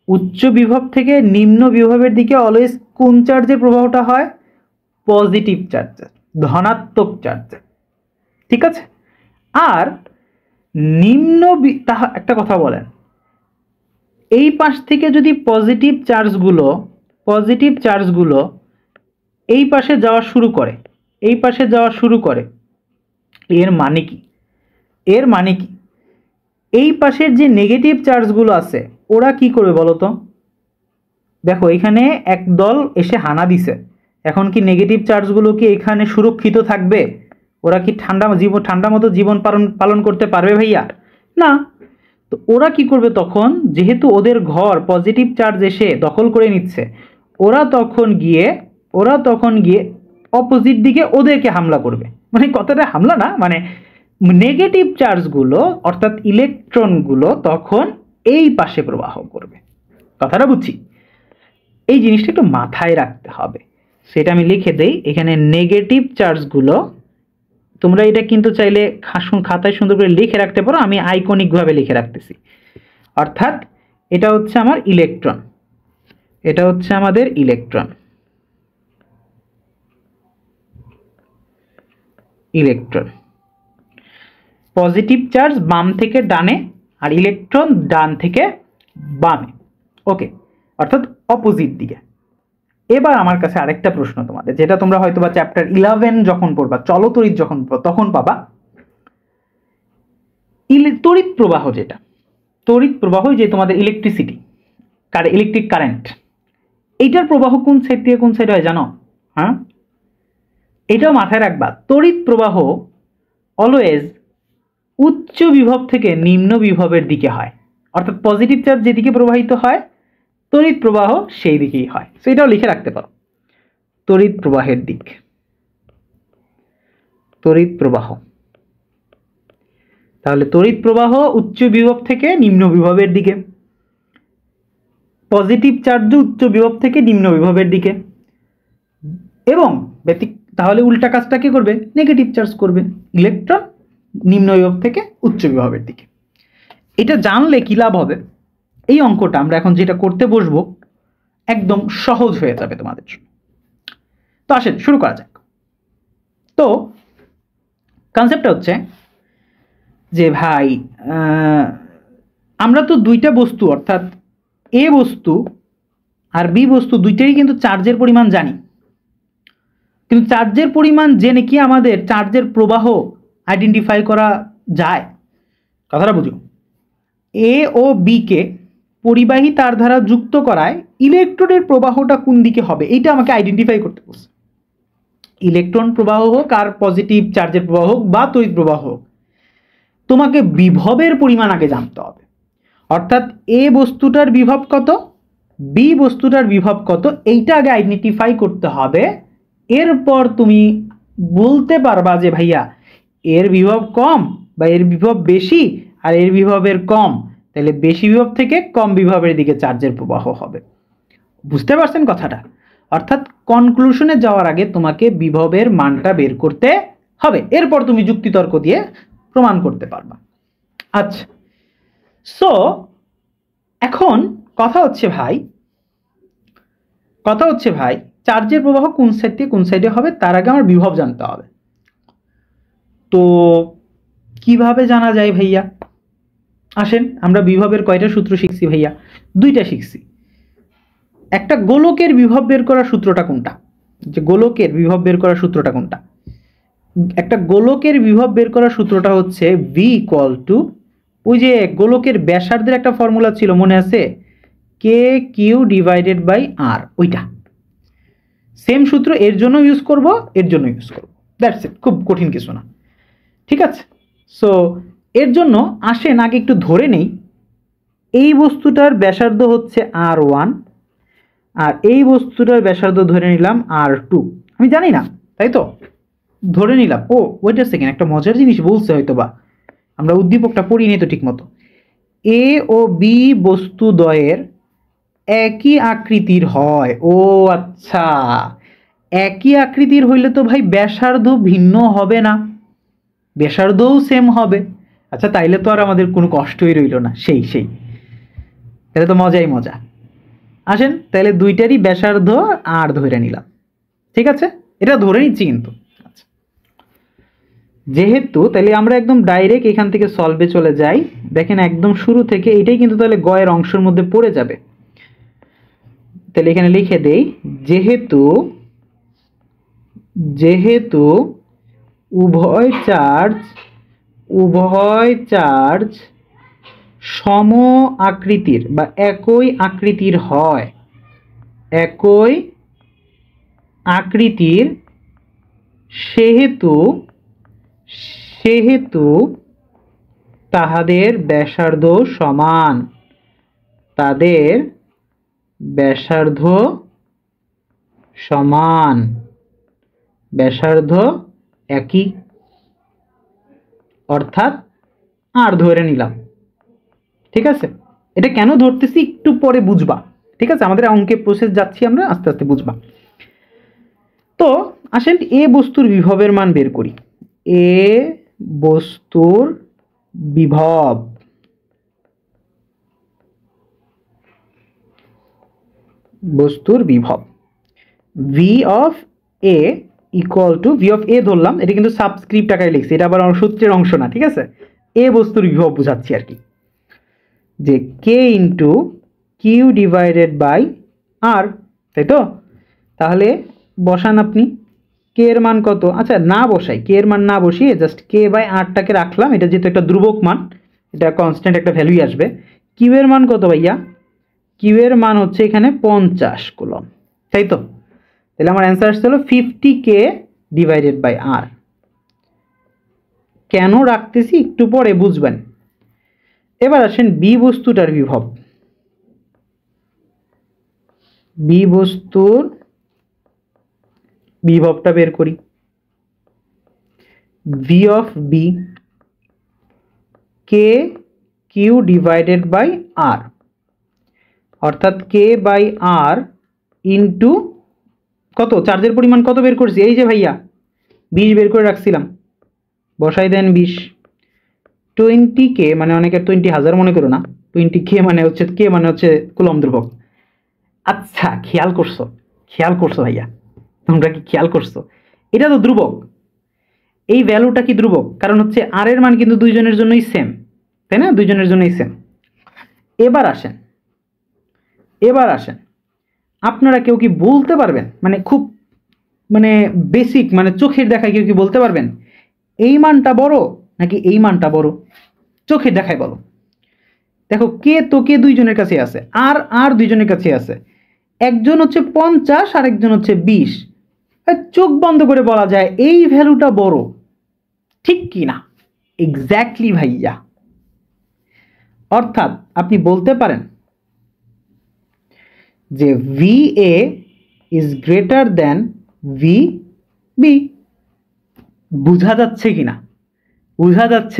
উচ্চ বিভব থেকে নিম্ন বিভবের দিকে অলওয়েজ কোন চার্জের প্রবাহটা হয়? পজিটিভ চার্জের, ধনাত্মক চার্জের। ঠিক আছে? আর নিম্ন একটা কথা বলেন, এই পাশ থেকে যদি পজিটিভ চার্জগুলো এই পাশে যাওয়া শুরু করে, এর মানে কি? এই পাশের যে নেগেটিভ চার্জগুলো আছে ওরা কি করবে বলো তো? দেখো এখানে একদল এসে হানা দিছে, এখন কি নেগেটিভ চার্জগুলো কি এখানে সুরক্ষিত থাকবে? ওরা কি ঠান্ডা মতো জীবন পালন করতে পারবে ভাইয়া? না। তো ওরা কি করবে তখন? যেহেতু ওদের ঘর পজিটিভ চার্জ এসে দখল করে নিচ্ছে, ওরা তখন গিয়ে অপোজিট দিকে ওদেরকে হামলা করবে। মানে কথাটা হামলা না, মানে নেগেটিভ চার্জগুলো অর্থাৎ ইলেকট্রনগুলো তখন এই পাশে প্রবাহ করবে। কথাটা বুঝছি? এই জিনিসটা একটু মাথায় রাখতে হবে, সেটা আমি লিখে দেই এখানে। নেগেটিভ চার্জগুলো তোমরা এটা কিন্তু চাইলে খাতায় সুন্দর করে লিখে রাখতে পারো, আমি আইকনিক ভাবে লিখে রাখতেছি। অর্থাৎ এটা হচ্ছে আমার ইলেকট্রন, এটা হচ্ছে আমাদের ইলেকট্রন। পজিটিভ চার্জ বাম থেকে ডানে আর ইলেকট্রন ডান থেকে বামে। ওকে, অর্থাৎ অপোজিট দিকে। এবার আমার কাছে আরেকটা প্রশ্ন তোমাদের, যেটা তোমরা হয়তো বা চ্যাপ্টার 11 যখন পড়বা, চলতড়িৎ যখন পড়বা তখন পাবা। তড়িৎ প্রবাহ, যেটা তড়িৎ প্রবাহ, যে তোমাদের ইলেকট্রিসিটি, ইলেকট্রিক কারেন্ট, এইটার প্রবাহ কোন সাইড থেকে কোন সাইড হয় জানো? হ্যাঁ, এটাও মাথায় রাখবা। তড়িৎ প্রবাহ অলওয়েজ উচ্চ বিভব থেকে নিম্ন বিভবের দিকে হয়, অর্থাৎ পজিটিভ চার্জ যেদিকে প্রবাহিত হয় তড়িৎ প্রবাহ সেই দিকেই হয়। সেটাও লিখে রাখতে পারো, তড়িৎ প্রবাহের দিক, তড়িৎ প্রবাহ। তাহলে তড়িৎ প্রবাহ উচ্চ বিভব থেকে নিম্ন বিভবের দিকে, পজিটিভ চার্জ উচ্চ বিভব থেকে নিম্ন বিভবের দিকে, এবং তাহলে উল্টা কাজটা কি করবে? নেগেটিভ চার্জ করবে, ইলেকট্রন নিম্ন বিভব থেকে উচ্চ বিভবের দিকে। এটা জানলে কি লাভ হবে? এই অঙ্কটা আমরা এখন যেটা করতে বসবো একদম সহজ হয়ে যাবে তোমাদের জন্য। তো আসেন শুরু করা যাক। তো কনসেপ্টটা হচ্ছে যে ভাই, আমরা তো দুইটা বস্তু অর্থাৎ এ বস্তু আর বি বস্তু দুইটারই কিন্তু চার্জের পরিমাণ জানি, কিন্তু চার্জের পরিমাণ জেনে কি আমাদের চার্জের প্রবাহ আইডেন্টিফাই করা যায়? কথাটা বুঝো। এ ও বি কে পরিবাহী তার দ্বারা যুক্ত করায় ইলেকট্রনের প্রবাহটা কোন দিকে হবে এইটা আমাকে আইডেন্টিফাই করতে বলছে। ইলেকট্রন প্রবাহ হোক আর পজিটিভ চার্জের প্রবাহ হোক বা তড়িৎ প্রবাহ হোক, তোমাকে বিভবের পরিমাণ আগে জানতে হবে। অর্থাৎ এ বস্তুটার বিভব কত, বি বস্তুটার বিভব কত, এইটা আগে আইডেন্টিফাই করতে হবে। এরপর তুমি বলতে পারবা যে ভাইয়া এর বিভব কম বা এর বিভব বেশি আর এর বিভবের কম, তাহলে বেশি বিভব থেকে কম বিভবের দিকে চার্জের প্রবাহ হবে। বুঝতে পারছেন কথাটা? অর্থাৎ কনক্লুশনে যাওয়ার আগে তোমাকে বিভবের মানটা বের করতে হবে, এরপর তুমি যুক্তিতর্ক দিয়ে প্রমাণ করতে পারবা। আচ্ছা, সো এখন কথা হচ্ছে ভাই চার্জের প্রবাহ কোন সাইড থেকে কোন সাইডে হবে তার আগে আমার বিভব জানতে হবে। তো কিভাবে জানা যায় ভাইয়া? আসেন আমরা বিভবের কয়টা সূত্র শিখছি ভাইয়া? দুইটা শিখছি। একটা গোলকের বিভব বের করার সূত্রটা কোনটা? যে গোলকের বিভব বের করার সূত্রটা কোনটা? একটা গোলকের বিভব বের করার সূত্রটা হচ্ছে ভি ইকুয়াল টু, ওই যে গোলকের ব্যাসার্ধের একটা ফর্মুলা ছিল মনে আছে, কে কিউ ডিভাইডেড বাই আর, ওইটা সেম সূত্র এর জন্য ইউজ করব, দ্যাটস ইট, খুব কঠিন কিছু না। ঠিক আছে, সো এর জন্য আসেন আগে একটু ধরে নেই এই বস্তুটার ব্যাসার্ধ হচ্ছে R1 আর এই বস্তুটার ব্যাসার্ধ ধরে নিলাম R2, আমি জানি না তাই তো, ধরে নিলাম। ও ওয়েট আ সেকেন্ড, একটা মজার জিনিস বলছে হয়তো বা, আমরা উদ্দীপকটা পড়িনি তো ঠিক মতো। এ ও বি বস্তুদ্বয়ের একই আকৃতির হয়। ও আচ্ছা, একই আকৃতির হইলে তো ভাই ব্যাসার্ধ ভিন্ন হবে না, ব্যাসার্ধও সেম হবে। আচ্ছা তাইলে তো আর আমাদের কোনো কষ্টই রইল না, সেই সেই, তাহলে তো মজাই মজা। আসেন তাহলে দুইটারই ব্যাসার্ধ আর ধরে নিলাম, ঠিক আছে, এটা ধরে নিচ্ছি কিন্তু। আচ্ছা, যেহেতু তাহলে আমরা একদম ডাইরেক্ট এখান থেকে সলভে চলে যাই। দেখেন একদম শুরু থেকে এটাই কিন্তু তাহলে গয়ের অংশের মধ্যে পড়ে যাবে। তাহলে এখানে লিখে দেই, যেহেতু যেহেতু উভয় চার্জ সম আকৃতির বা একই আকৃতির হয়, একই আকৃতির, সেহেতু তাহাদের ব্যাসার্ধ সমান, তাদের ব্যাসার্ধ সমান, ব্যাসার্ধ একই, অর্থাৎ আর ধরে নিলাম। ঠিক আছে, এটা কেন ধরতেছি একটু পরে বুঝবা, ঠিক আছে, আমাদের অঙ্কের প্রসেস যাচ্ছি আমরা, আস্তে আস্তে বুঝবা। তো আসেন এ বস্তুর বিভবের মান বের করি। এ বস্তুর বিভব, V of A equal to, V of A ধরলাম, এটা কিন্তু সাবস্ক্রিপ্ট আকারে লিখছি, এটা আবার সূত্রের অংশ না, ঠিক আছে, এ বস্তুর বিভব বোঝাচ্ছি আর কি, যে কে ইন্টু কিউ ডিভাইডেড বাই আর, তাই তো। তাহলে বসান আপনি, কে এর মান কত, আচ্ছা না বসাই, কে এর মান না বসিয়ে জাস্ট কে বাই আরটাকে রাখলাম, এটা যেহেতু একটা ধ্রুবক মান, এটা কনস্ট্যান্ট একটা ভ্যালুই আসবে। কিউ এর মান কত ভাইয়া, কিউ এর মান হচ্ছে এখানে 50 কুলম, তাই তো। তাহলে আমার অ্যান্সার আসছে হলো 50K ডিভাইডেড বাই আর। কেন রাখতেছি একটু পরে বুঝবেন। এবার আসেন বি বস্তুটার বিভব, বি বস্তুর বিভবটা বের করি। V of B, K Q divided by R, অর্থাৎ কে বাই আর ইন্টু কত, চার্জের পরিমাণ কত বের করছি, এই যে ভাইয়া 20 বের করে রাখছিলাম, বসাই দেন 20। 20K মানে অনেকের 20,000 মনে করো না, 20K মানে হচ্ছে, কে মানে হচ্ছে কুলম ধ্রুবক। আচ্ছা খেয়াল করছো ভাইয়া, তোমরা কি খেয়াল করছো, এটা তো ধ্রুবক, এই ভ্যালুটা কি ধ্রুবক, কারণ হচ্ছে আর এর মান কিন্তু দুইজনের জন্যই সেম, তাই না, দুইজনের জন্যই সেম। এবার আসেন আপনারা কেউ কি বলতে পারবেন, মানে খুব মানে বেসিক, মানে চোখের দেখায় কেউ কি বলতে পারবেন এই মানটা বড় নাকি এই মানটা বড়, চোখের দেখায় বলো। দেখো কে তো কে দুইজনের কাছে আছে, আর দুইজনের কাছে আছে, একজন হচ্ছে 50 আর একজন হচ্ছে 20, চোখ বন্ধ করে বলা যায় এই ভ্যালুটা বড়, ঠিক কি না, এক্স্যাক্টলি ভাইয়া। অর্থাৎ আপনি বলতে পারেন যে V A is greater than V B. বোঝা যাচ্ছে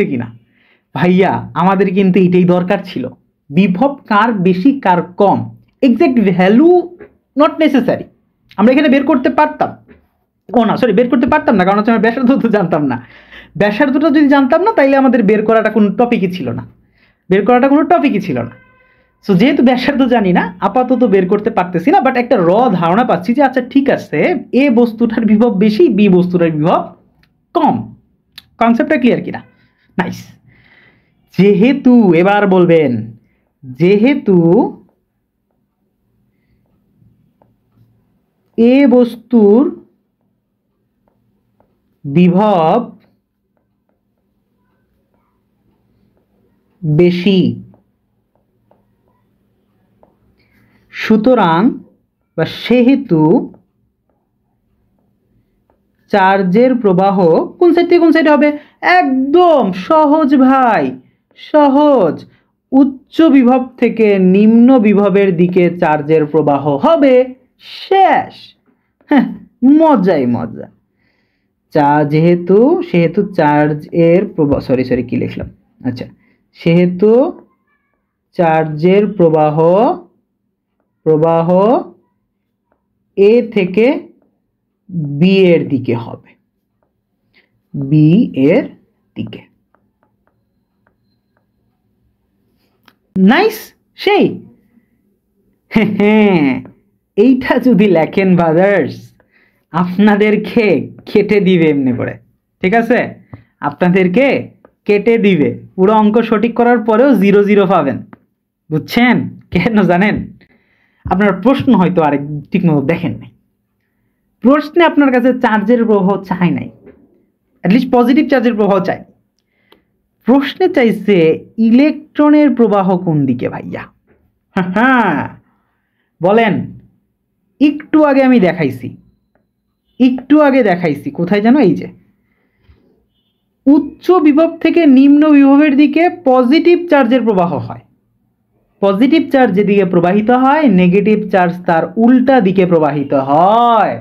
কিনা ভাইয়া, আমাদের কিন্তু এটাই দরকার ছিল, বিভব কার বেশি কার কম, এক্সাক্ট ভ্যালু নট নেসেসারি, আমরা এখানে বের করতে পারতাম, বের করতে পারতাম না, কারণ হচ্ছে আমরা ব্যাসার্ধ তো জানতাম না, ব্যাসার্ধটা যদি জানতাম না তাইলে আমাদের বের করাটা কোনো টপিকই ছিল না, সো যেহেতু ব্যাসার্ধ জানি না আপাতত বের করতে পারতেছি না, বাট একটা ধারণা পাচ্ছি যে আচ্ছা ঠিক আছে, এ বস্তুটার বিভব বেশি, বি বস্তুটার বিভব কম, কনসেপ্টটা ক্লিয়ার কিনা, নাইস। যেহেতু, এবার বলবেন, যেহেতু এ বস্তুর বিভব বেশি, সুতরাং বা সেহেতু চার্জের প্রবাহ কোন সাইড থেকে কোন সাইডে হবে, একদম সহজ ভাই, সহজ, উচ্চ বিভব থেকে নিম্ন বিভবের দিকে চার্জের প্রবাহ হবে শেষ। হ্যাঁ, মজাই মজা। সেহেতু চার্জ এর প্রবাহ কি লিখলাম, আচ্ছা, সেহেতু চার্জের প্রবাহ এ থেকে বি এর দিকে হবে, বি এর দিকে। নাইস, সেই। হ্যাঁ, এইটা যদি লেখেন ব্রাদার্স, আপনাদেরকে কেটে দিবে এমনি করে, ঠিক আছে? আপনাদেরকে কেটে দিবে, পুরো অঙ্ক সঠিক করার পরেও 0 0 পাবেন। বুঝছেন কেন জানেন? আপনার প্রশ্ন হয়তো আরেক ঠিক মতো দেখেন নাই। প্রশ্নে আপনার কাছে চার্জের প্রবাহ চাই নাই, অ্যাটলিস্ট পজিটিভ চার্জের প্রবাহ চাই। প্রশ্নে চাইছে ইলেকট্রনের প্রবাহ কোন দিকে ভাইয়া। হ্যাঁ, বলেন। একটু আগে দেখাইছি কোথায় জানো, এই যে উচ্চ বিভব থেকে নিম্ন বিভবের দিকে পজিটিভ চার্জের প্রবাহ হয়। পজিটিভ চার্জ যেদিকে প্রবাহিত হয়, নেগেটিভ চার্জ তার উল্টা দিকে প্রবাহিত হয়।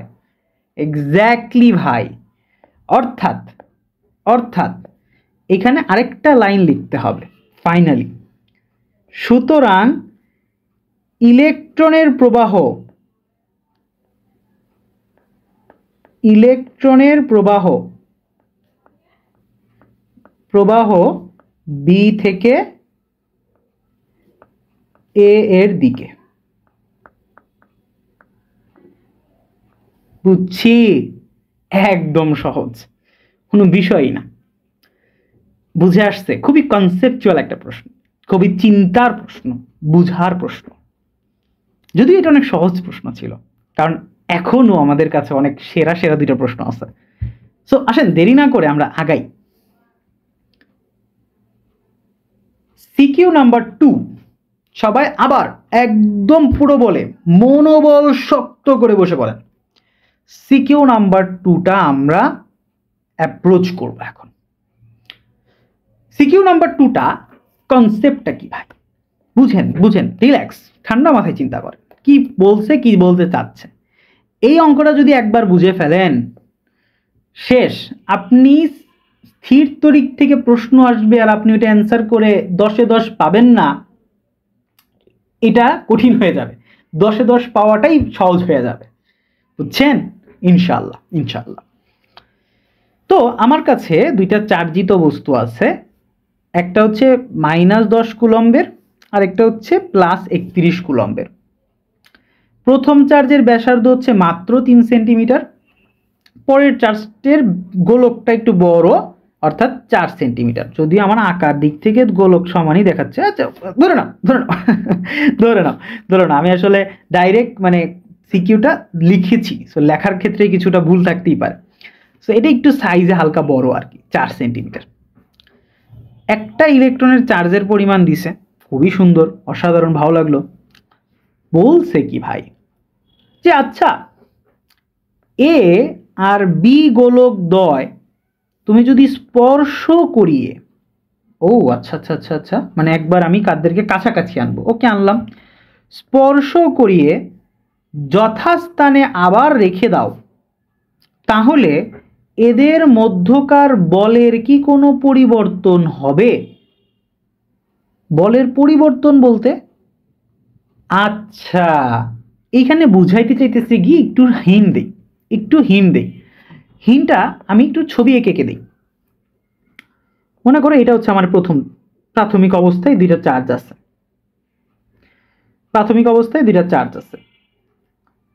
এক্স্যাক্টলি ভাই। অর্থাৎ এখানে আরেকটা লাইন লিখতে হবে ফাইনালি। সুতরাং ইলেকট্রনের প্রবাহ বি থেকে এ এর দিকে। বুঝছি, একদম সহজ, কোনো বিষয়ই না। বুঝে আসছে? খুবই কনসেপচুয়াল একটা প্রশ্ন, খুবই চিন্তার প্রশ্ন, বুঝার প্রশ্ন। যদিও এটা অনেক সহজ প্রশ্ন ছিল, কারণ এখনো আমাদের কাছে অনেক সেরা দুটো প্রশ্ন আছে। সো আসেন দেরি না করে আমরা আগাই। সিকিউ নাম্বার 2, সবাই আবার একদম পুরো বলে মনোবল শক্ত করে বসে বলেন। সিকিউ নাম্বার 2টা আমরা অ্যাপ্রোচ করব এখন। সিকিউ নাম্বার 2টা কনসেপ্টটা কি ভাই? বুঝেন, রিল্যাক্স, ঠান্ডা মাথায় চিন্তা করেন কি বলতে চাচ্ছে। এই অঙ্কটা যদি একবার বুঝে ফেলেন, শেষ। আপনি স্থির তড়িৎ থেকে প্রশ্ন আসবে আর আপনি ওটা অ্যান্সার করে 10-এ 10 পাবেন না, এটা কঠিন হয়ে যাবে। 10-এ 10 পাওয়াটাই সহজ হয়ে যাবে, বুঝছেন? ইনশাআল্লাহ। তো আমার কাছে দুইটা চার্জিত বস্তু আছে, একটা হচ্ছে -10 কুলম্বের আর একটা হচ্ছে +31 কুলম্বের। প্রথম চার্জের ব্যাসার্ধ হচ্ছে মাত্র 3 সেন্টিমিটার, পরের চার্জের গোলকটা একটু বড়, অর্থাৎ 4 সেন্টিমিটার। যদিও আমার আকার দিক থেকে গোলক সমানই দেখাচ্ছে। আচ্ছা, ধরে নাও আমি আসলে ডাইরেক্ট মানে সিকিউটা লিখেছি, সো লেখার ক্ষেত্রে কিছুটা ভুল থাকতেই পারে। সো এটা একটু সাইজে হালকা বড় আর কি, 4 সেন্টিমিটার। একটা ইলেকট্রনের চার্জের পরিমাণ দিছে, খুবই সুন্দর, অসাধারণ, ভালো লাগলো। বলছে কি ভাই, যে আচ্ছা এ আর বি গোলক দ্বয় তুমি যদি স্পর্শ করিয়ে, ও আচ্ছা, মানে একবার আমি কাদেরকে কাছাকাছি আনবো, ওকে আনলাম, স্পর্শ করিয়ে যথাস্থানে আবার রেখে দাও, তাহলে এদের মধ্যকার বলের কি কোনো পরিবর্তন হবে? বলের পরিবর্তন বলতে, আচ্ছা এইখানে বুঝাইতে চাইতেছি কি, একটু হিন্ট দেই। হিন্টটা আমি একটু ছবি এঁকে দিই। মনে করো এটা হচ্ছে আমার প্রাথমিক অবস্থায় দুইটা চার্জ আছে।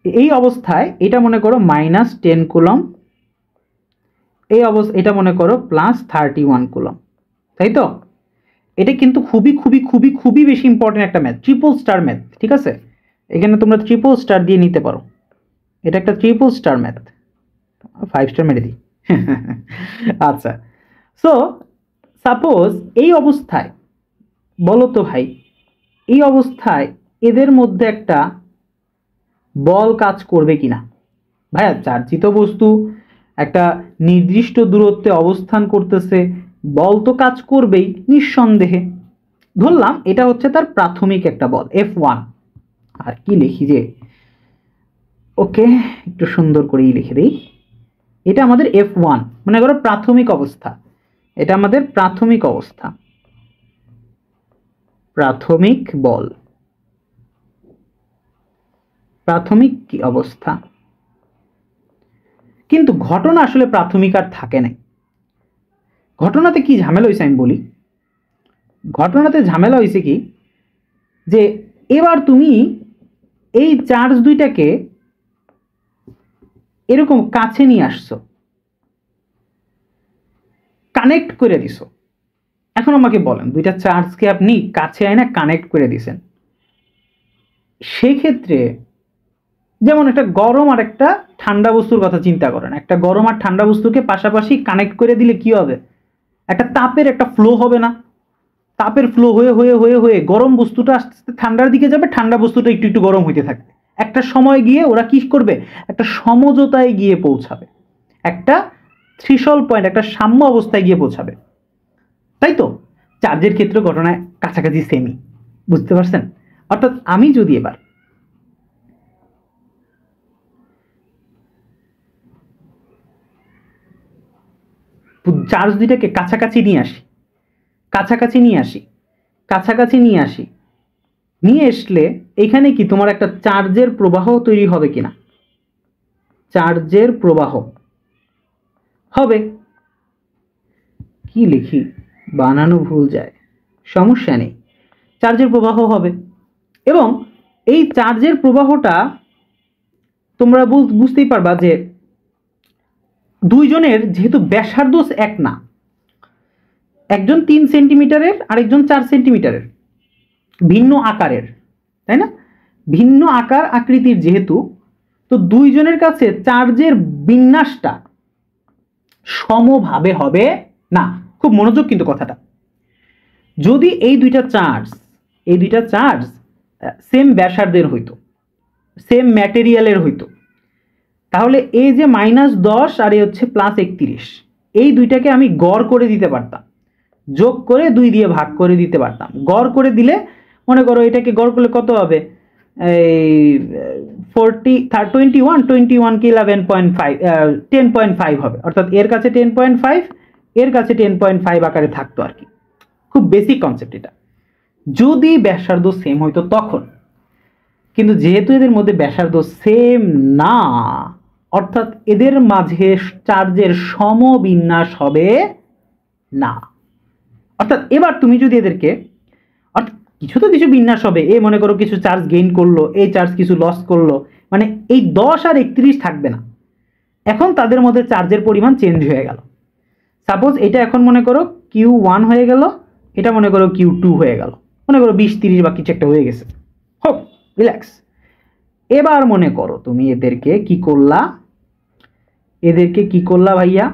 এই অবস্থায় এটা মনে করো -10 কুলম, এটা মনে করো +31 কুলম, তাই তো? এটা কিন্তু খুবই বেশি ইম্পর্টেন্ট একটা ম্যাথ, ট্রিপল স্টার ম্যাথ, ঠিক আছে? এখানে তোমরা ট্রিপল স্টার দিয়ে নিতে পারো, এটা একটা ট্রিপল স্টার ম্যাথ, 5 স্টার মেরে দিই। আচ্ছা, সো সাপোজ এই অবস্থায়, বলো তো ভাই, এই অবস্থায় এদের মধ্যে একটা বল কাজ করবে কিনা? ভাইয়া, চার্জিত বস্তু একটা নির্দিষ্ট দূরত্বে অবস্থান করতেছে, বল তো কাজ করবেই নিঃসন্দেহে। ধরলাম এটা হচ্ছে তার প্রাথমিক একটা বল F1, আর কি লিখি যে, ওকে একটু সুন্দর করেই লিখে দিই, এটা আমাদের F1 মনে করো প্রাথমিক অবস্থা, এটা আমাদের প্রাথমিক অবস্থা, প্রাথমিক বল, প্রাথমিক কি অবস্থা। কিন্তু ঘটনা আসলে প্রাথমিক আর থাকে নাই। ঘটনাতে কি ঝামেলা হয়েছে আমি বলি। ঘটনাতে ঝামেলা হয়েছে কি, যে এবার তুমি এই চার্জ দুইটাকে এরকম কাছে নিয়ে আসছো, কানেক্ট করে দিছো। এখন আমাকে বলেন, দুইটা চার্জকে আপনি কাছে আইনা কানেক্ট করে দিছেন, সেক্ষেত্রে যেমন একটা গরম আর একটা ঠান্ডা বস্তুর কথা চিন্তা করেন, একটা গরম আর ঠান্ডা বস্তুকে পাশাপাশি কানেক্ট করে দিলে কি হবে, একটা তাপের একটা ফ্লো হবে না, তাপের ফ্লো হয়ে হয়ে হয়ে হয়ে গরম বস্তুটা আস্তে আস্তে ঠান্ডার দিকে যাবে, ঠান্ডা বস্তুটা একটু একটু গরম হইতে থাকবে, একটা সময় গিয়ে ওরা কি করবে, একটা সমঝোতায় গিয়ে পৌঁছাবে, একটা থ্রিশল পয়েন্ট, একটা সাম্য অবস্থায় গিয়ে পৌঁছাবে, তাই তো। চার্জের ক্ষেত্রে ঘটনায় কাছাকাছি সেমই, বুঝতে পারছেন। অর্থাৎ আমি যদি এবার চার্জ দুইটাকে কাছাকাছি নিয়ে আসি, কাছাকাছি নিয়ে আসি, কাছাকাছি নিয়ে আসি, নিয়ে আসলে এখানে কি তোমার একটা চার্জের প্রবাহ তৈরি হবে কিনা, চার্জের প্রবাহ হবে। কি লিখি, বানানো ভুল যায়, সমস্যা নেই, চার্জের প্রবাহ হবে। এবং এই চার্জের প্রবাহটা তোমরা বুঝতেই পারবা যে দুইজনের যেহেতু ব্যাসার্ধ এক না, একজন 3 সেন্টিমিটারের আরেকজন 4 সেন্টিমিটারের, ভিন্ন আকারের, তাই না, ভিন্ন আকার আকৃতির যেহেতু, তো দুইজনের কাছে চার্জের বিন্যাসটা সমভাবে হবে না। খুব মনোযোগ কিন্তু কথাটা, যদি এই দুইটা চার্জ সেম ব্যাসার্ধের হইতো, সেম ম্যাটেরিয়ালের হইতো, তাহলে এই যে -10 আর এই হচ্ছে +31, এই দুইটাকে আমি গড় করে দিতে পারতাম, যোগ করে 2 দিয়ে ভাগ করে দিতে পারতাম। গড় করে দিলে মনে করো এটাকে গড় করলে কত হবে, এই 21 কি 11.5 10.5 হবে, অর্থাৎ এর কাছে 10.5, এর কাছে 10.5 আকারে থাকতো আর কি। খুব বেসিক কনসেপ্ট এটা, যদি ব্যাসার্ধ সেম হইতো তখন। কিন্তু যেহেতু এদের মধ্যে ব্যাসার্ধ সেম না, অর্থাৎ এদের মাঝে চার্জের সমবিন্যাস হবে না। অর্থাৎ এবার তুমি যদি এদেরকে, অর্থাৎ কিছু তো কিছু বিন্যাস হবে, এ মনে করো কিছু চার্জ গেইন করলো, এই চার্জ কিছু লস করলো, মানে এই 10 আর 31 থাকবে না, এখন তাদের মধ্যে চার্জের পরিমাণ চেঞ্জ হয়ে গেল। সাপোজ এটা এখন মনে করো Q1 হয়ে গেল, এটা মনে করো Q2 হয়ে গেল, মনে করো 20-30 বা কিছু একটা হয়ে গেছে, হোক, রিল্যাক্স। এবার মনে করো তুমি এদেরকে কি করলা, এদেরকে কি করলা ভাইয়া,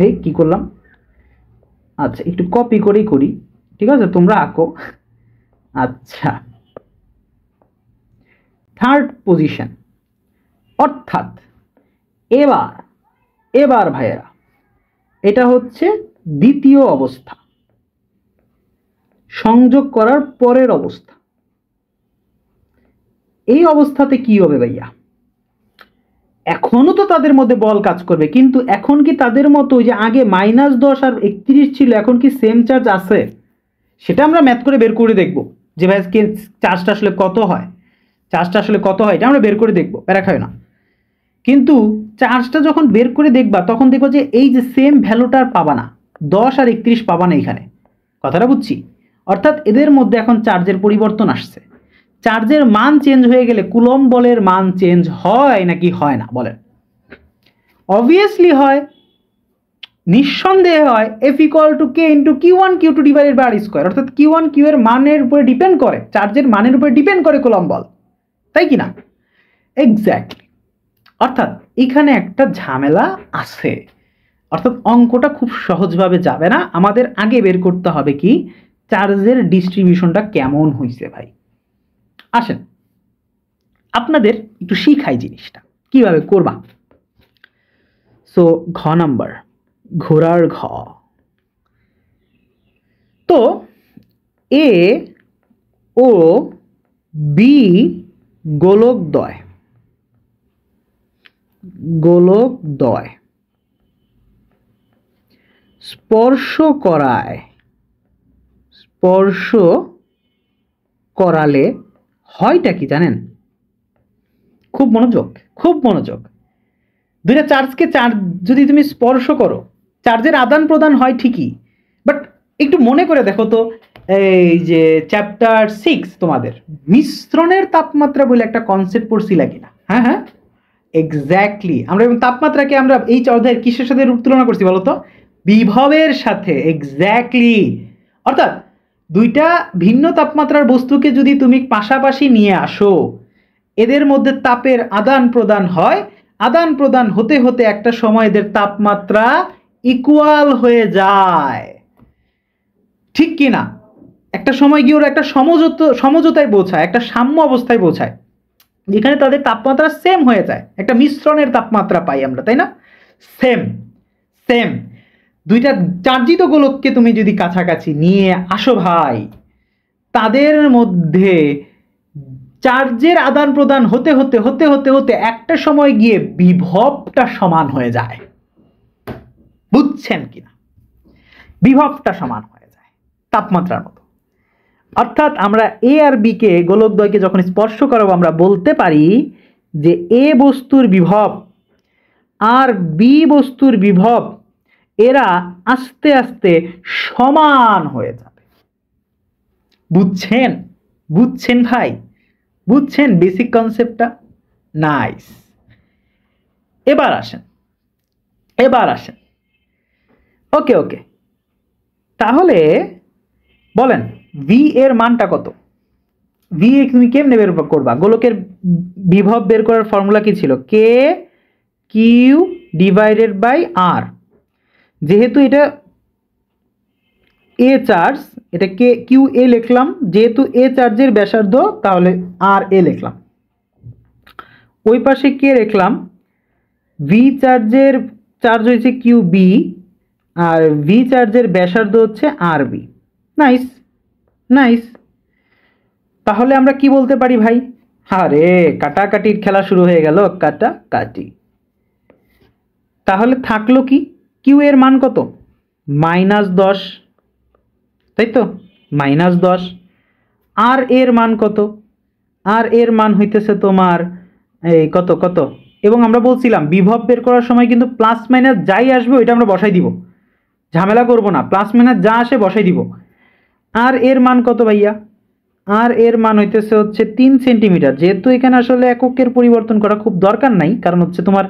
এই কি করলাম, আচ্ছা একটু কপি করেই করি, ঠিক আছে, তোমরা আঁকো। আচ্ছা, থার্ড পজিশন, অর্থাৎ এবার এবার ভাইয়েরা এটা হচ্ছে দ্বিতীয় অবস্থা, সংযোগ করার পরের অবস্থা। এই অবস্থাতে কি হবে ভাইয়া, এখনো তো তাদের মধ্যে বল কাজ করবে, কিন্তু এখন কি তাদের মতো যে আগে -10 আর 31 ছিল, এখন কি সেম চার্জ আছে, সেটা আমরা ম্যাথ করে বের করে দেখব যে ভাই চার্জটা আসলে কত হয়, চার্জটা আসলে কত হয় এটা আমরা বের করে দেখব, প্যারা খায় না। কিন্তু চার্জটা যখন বের করে দেখবা তখন দেখবো যে এই যে সেম ভ্যালুটা আর পাবা না, 10 আর 31 পাবা না এখানে, কথাটা বুঝছি। অর্থাৎ এদের মধ্যে এখন চার্জের পরিবর্তন আসছে, চার্জের মান চেঞ্জ হয়ে গেলে কুলম্ব বলের মান চেঞ্জ হয় নাকি হয় না বলেন। অবভিয়াসলি হয়, নিঃসন্দেহে হয়। F = K × Q1 Q2 / R², অর্থাৎ Q1 Q এর মানের উপরে ডিপেন্ড করে, চার্জের মানের উপরে ডিপেন্ড করে কুলম্ব বল, তাই কি না? এক্স্যাক্টলি। অর্থাৎ এখানে একটা ঝামেলা আছে, অর্থাৎ অঙ্কটা খুব সহজভাবে যাবে না, আমাদের আগে বের করতে হবে কি চার্জের ডিস্ট্রিবিউশনটা কেমন হয়েছে ভাই। আসেন আপনাদের একটু শিখাই জিনিসটা কিভাবে করবা। সো ঘ নাম্বার, ঘোড়ার ঘ। তো এ ও বি গোলকদ্বয় স্পর্শ করালে হয়টা কি জানেন? খুব মনোযোগ। দুইটা চার্জকে যদি তুমি স্পর্শ করো, চার্জের আদান প্রদান হয় ঠিকই, বাট একটু মনে করে দেখো তো, এই যে চ্যাপ্টার 6 তোমাদের মিশ্রণের তাপমাত্রা বলে একটা কনসেপ্ট পড়ছিলা কিনা? হ্যাঁ, এক্স্যাক্টলি। আমরা তাপমাত্রাকে আমরা এই অধ্যায়ের কিসের সাথে রূপ তুলনা করছি বলো তো? বিভবের সাথে। এক্স্যাক্টলি। অর্থাৎ দুইটা ভিন্ন তাপমাত্রার বস্তুকে যদি তুমি পাশাপাশি নিয়ে আসো, এদের মধ্যে তাপের আদান প্রদান হয়, আদান প্রদান হতে হতে একটা সময় এদের তাপমাত্রা ইকুয়াল হয়ে যায়, ঠিক কি না? একটা সময় গিয়ে ওরা একটা সমঝোতায় পৌঁছায়, একটা সাম্য অবস্থায় পৌঁছায়, যেখানে তাদের তাপমাত্রা সেম হয়ে যায়, একটা মিশ্রণের তাপমাত্রা পাই আমরা, তাই না? সেম। দুইটা চার্জিত গোলককে তুমি যদি কাছাকাছি নিয়ে আসো ভাই, তাদের মধ্যে চার্জের আদান প্রদান হতে হতে একটা সময় গিয়ে বিভবটা সমান হয়ে যায়। বুঝছেন কিনা? বিভবটা সমান হয়ে যায় তাপমাত্রার মতো। অর্থাৎ আমরা এ আর বি কে, গোলকদ্বয়কে যখন স্পর্শ করাবো, আমরা বলতে পারি যে এ বস্তুর বিভব আর বি বস্তুর বিভব এরা আস্তে আস্তে সমান হয়ে যাবে। বুঝছেন ভাই? বুঝছেন বেসিক কনসেপ্টটা? নাইস। এবার আসেন। ওকে, তাহলে বলেন ভি এর মানটা কত? ভি তুমি কেমনে বের করবা? গোলকের বিভব বের করার ফর্মুলা কি ছিল? কে কিউ ডিভাইডেড বাই আর। যেহেতু এটা এ চার্জ, এটা কে কিউ এ লিখলাম, যেহেতু এ চার্জের ব্যাসার্ধ, তাহলে আর এ লিখলাম। ওই পাশে কে লিখলাম, ভি চার্জ হয়েছে কিউ বি, আর ভি চার্জের ব্যাসার্ধ হচ্ছে আর বি। নাইস। তাহলে আমরা কি বলতে পারি ভাই? আরে কাটাকাটির খেলা শুরু হয়ে গেল, কাটাকাটি। তাহলে থাকলো কি? কিউ এর মান কত? -10, তাই তো? -10। আর এর মান কত? আর এর মান হইতেছে তোমার এই কত, এবং আমরা বলছিলাম বিভব বের করার সময় কিন্তু প্লাস মাইনাস যাই আসবে ওইটা আমরা বসাই দিব, ঝামেলা করব না, প্লাস মাইনাস যা আসে বসাই দিব। আর এর মান কত ভাইয়া? আর এর মান হইতেছে হচ্ছে 3 সেন্টিমিটার। যেহেতু এখানে আসলে এককের পরিবর্তন করা খুব দরকার নাই, কারণ হচ্ছে তোমার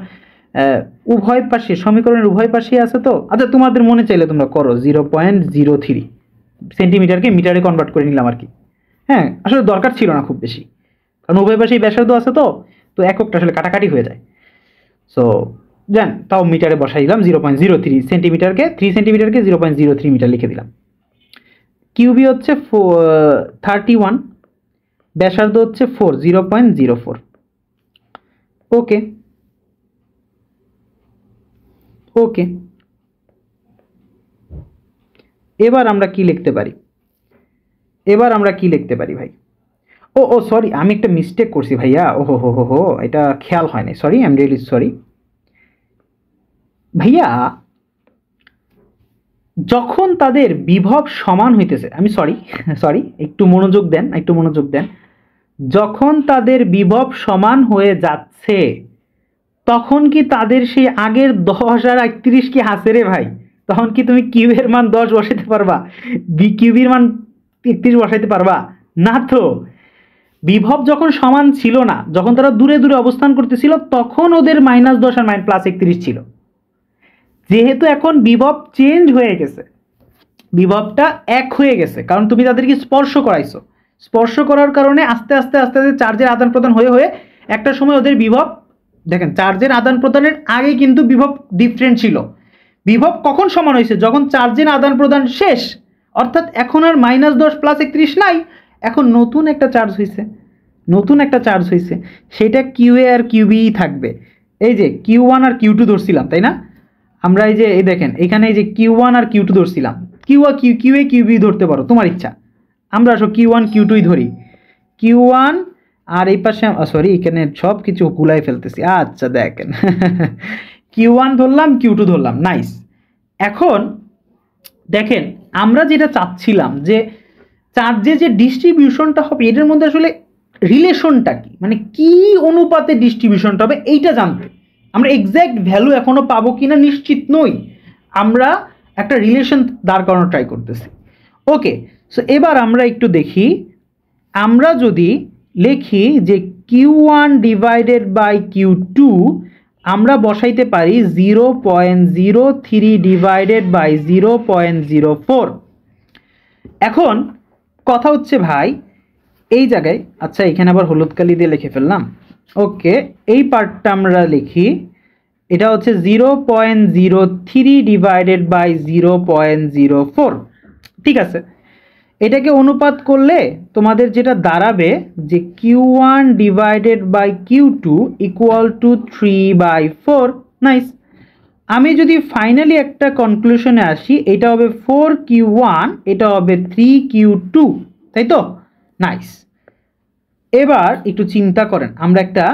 উভয় পাশে, সমীকরণের উভয় পাশে আছে তো। আচ্ছা, তোমাদের মনে চাইলে তোমরা করো, 0.03 সেন্টিমিটারকে মিটারে কনভার্ট করে নিলাম আর কি। হ্যাঁ, আসলে দরকার ছিল না খুব বেশি, কারণ উভয় পাশেই ব্যাসার্ধ আছে তো এককটা আসলে কাটাকাটি হয়ে যায়। সো জান, তাও মিটারে বসাই দিলাম 0.03 সেন্টিমিটারকে, 3 সেন্টিমিটারকে 0.03 মিটার লিখে দিলাম। কিউবি হচ্ছে 31, ব্যাসার্ধ হচ্ছে 0.04। ওকে, এবার আমরা কি লিখতে পারি? ভাই ও সরি, আমি একটা মিস্টেক করছি ভাইয়া। ওহো, এটা খেয়াল হয় নাই, sorry, I am really sorry ভাইয়া। যখন তাদের বিভব সমান হইতেছে, আমি সরি, একটু মনোযোগ দেন। যখন তাদের বিভব সমান হয়ে যাচ্ছে, তখন কি তাদের সেই আগের 10 আর 31 কি হাসে রে ভাই? তখন কি তুমি কিউ এর মান 10 বসাইতে পারবা? কিউবির মান 31 বসাইতে পারবা না? তো বিভব যখন সমান ছিল না, যখন তারা দূরে অবস্থান করতেছিল, তখন ওদের -10 আর +31 ছিল। যেহেতু এখন বিভব চেঞ্জ হয়ে গেছে, বিভবটা এক হয়ে গেছে, কারণ তুমি তাদেরকে স্পর্শ করাইছো। স্পর্শ করার কারণে আস্তে আস্তে চার্জের আদান প্রদান হয়ে একটা সময় ওদের বিভব, দেখেন চার্জের আদান প্রদানের আগে কিন্তু বিভব ডিফারেন্ট ছিল। বিভব কখন সমান হয়েছে? যখন চার্জের আদান প্রদান শেষ, অর্থাৎ এখন আর -10 +31 নাই, এখন নতুন একটা চার্জ হয়েছে, সেটা কিউ এ আর কিউবি থাকবে। এই যে Q1 আর Q2 ধরছিলাম, তাই না? আমরা এই দেখেন এখানে এই যে Q1 আর Q2 ধরছিলাম, কিউ এ কিউবি ধরতে পারো, তোমার ইচ্ছা। আমরা আসো Q1 Q2ই ধরি, Q1 আর এই পাশে সরি এখানে সব কিছু গুলাই ফেলতেছি। আচ্ছা দেখেন Q1 ধরলাম Q2 ধরলাম, নাইস। এখন দেখেন আমরা যেটা চাচ্ছিলাম যে চার্জে যে ডিস্ট্রিবিউশনটা হবে এটার মধ্যে আসলে রিলেশনটা কি, মানে কি অনুপাতে ডিস্ট্রিবিউশনটা হবে এইটা জানতে। আমরা এক্স্যাক্ট ভ্যালু এখনো পাবো কিনা নিশ্চিত নই, আমরা একটা রিলেশন দাঁড় করানো ট্রাই করতেছি। ওকে, সো এবার আমরা একটু দেখি, আমরা যদি লিখি যে Q1 ডিভাইডেড বাই Q2 আমরা বসাইতে পারি 0.03 ডিভাইডেড বাই 0.04। এখন কথা হচ্ছে ভাই এই জায়গায়, আচ্ছা এখানে আবার হলুদ কালি দিয়ে লিখে ফেললাম। ওকে, এই পার্টটা আমরা লিখি, এটা হচ্ছে 0.03 ডিভাইডেড বাই 0.04। ঠিক আছে, এটাকে অনুপাত করলে তোমাদের যেটা দাঁড়াবে যে Q1 divided by Q2 equal to 3/4। Nice. আমি যদি ফাইনালি একটা কনক্লুশনে আসি, এটা হবে 4Q1, এটা হবে 3Q2, তাই তো? নাইস। এবার একটু চিন্তা করেন, আমরা একটা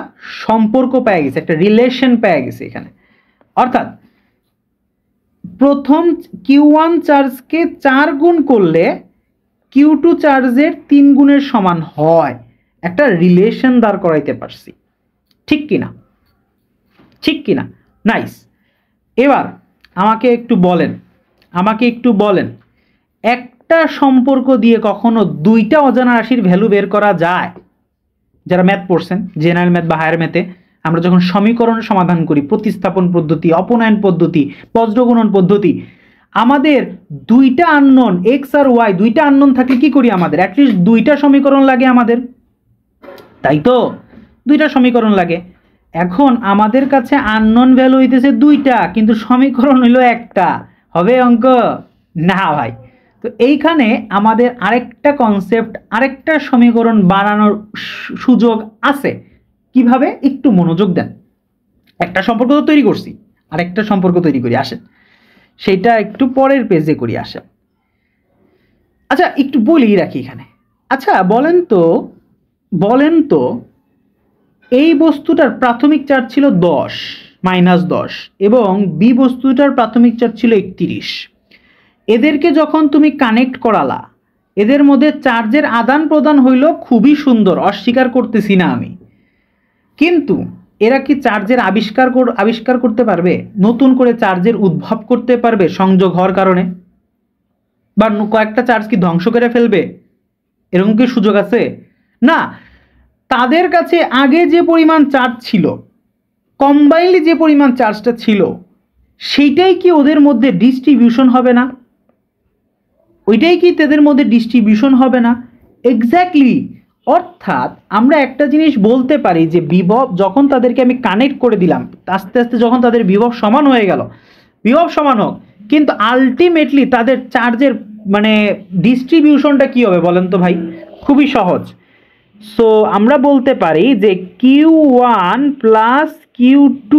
সম্পর্ক পেয়ে গেছি, একটা রিলেশন পেয়ে গেছি এখানে। অর্থাৎ প্রথম Q1 চার্জকে 4 গুণ করলে Q2 চার্জের 3 গুণের সমান হয়, একটা রিলেশন দাঁড় করাইতে পারছি। ঠিক কিনা? ঠিক কিনা? নাইস। এবার আমাকে একটু বলেন একটা সম্পর্ক দিয়ে কখনো দুইটা অজানা রাশির ভ্যালু বের করা যায়? যারা ম্যাথ পড়ছেন, জেনারেল ম্যাথ বা হায়ার ম্যাথে আমরা যখন সমীকরণ সমাধান করি, প্রতিস্থাপন পদ্ধতি, অপনয়ন পদ্ধতি, বজ্রগুণন পদ্ধতি, আমাদের দুইটা আননোন এক্স আর ওয়াই, দুইটা আননোন থাকলে কি করি? আমাদের অ্যাটলিস্ট দুইটা সমীকরণ লাগে আমাদের, তাই তো? দুইটা সমীকরণ লাগে। এখন আমাদের কাছে আননোন ভ্যালু হইতেছে দুইটা, কিন্তু সমীকরণ হইল একটা, হবে অঙ্ক? না ভাই। তো এইখানে আমাদের আরেকটা কনসেপ্ট, আরেকটা সমীকরণ বানানোর সুযোগ আছে। কিভাবে? একটু মনোযোগ দেন। একটা সম্পর্ক তো তৈরি করছি, আরেকটা সম্পর্ক তৈরি করি, আসেন সেটা একটু পরের পেজে করি, আসেন। আচ্ছা একটু বলি রাখি এখানে। আচ্ছা বলেন তো এই বস্তুটার প্রাথমিক চার্জ ছিল 10 -10 এবং বি বস্তুটার প্রাথমিক চার্জ ছিল 31। এদেরকে যখন তুমি কানেক্ট করালা, এদের মধ্যে চার্জের আদান প্রদান হইল খুবই সুন্দর, অস্বীকার করতেছি না আমি, কিন্তু এরা কি চার্জের আবিষ্কার করতে পারবে? নতুন করে চার্জের উদ্ভব করতে পারবে সংযোগ হওয়ার কারণে? বা কয়েকটা চার্জ কি ধ্বংস করে ফেলবে? এরকম কি সুযোগ আছে? না। তাদের কাছে আগে যে পরিমাণ চার্জ ছিল, কম্বাইনলি যে পরিমাণ চার্জটা ছিল, সেইটাই কি ওদের মধ্যে ডিস্ট্রিবিউশন হবে না? ওইটাই কি তাদের মধ্যে ডিস্ট্রিবিউশন হবে না? এক্স্যাক্টলি। অর্থাৎ আমরা একটা জিনিস বলতে পারি যে বিভব যখন তাদেরকে আমি কানেক্ট করে দিলাম, আস্তে আস্তে যখন তাদের বিভব সমান হয়ে গেল, বিভব সমান হোক, কিন্তু আলটিমেটলি তাদের চার্জের মানে ডিস্ট্রিবিউশনটা কি হবে বলেন তো ভাই? খুবই সহজ। সো আমরা বলতে পারি যে Q1 প্লাস Q2,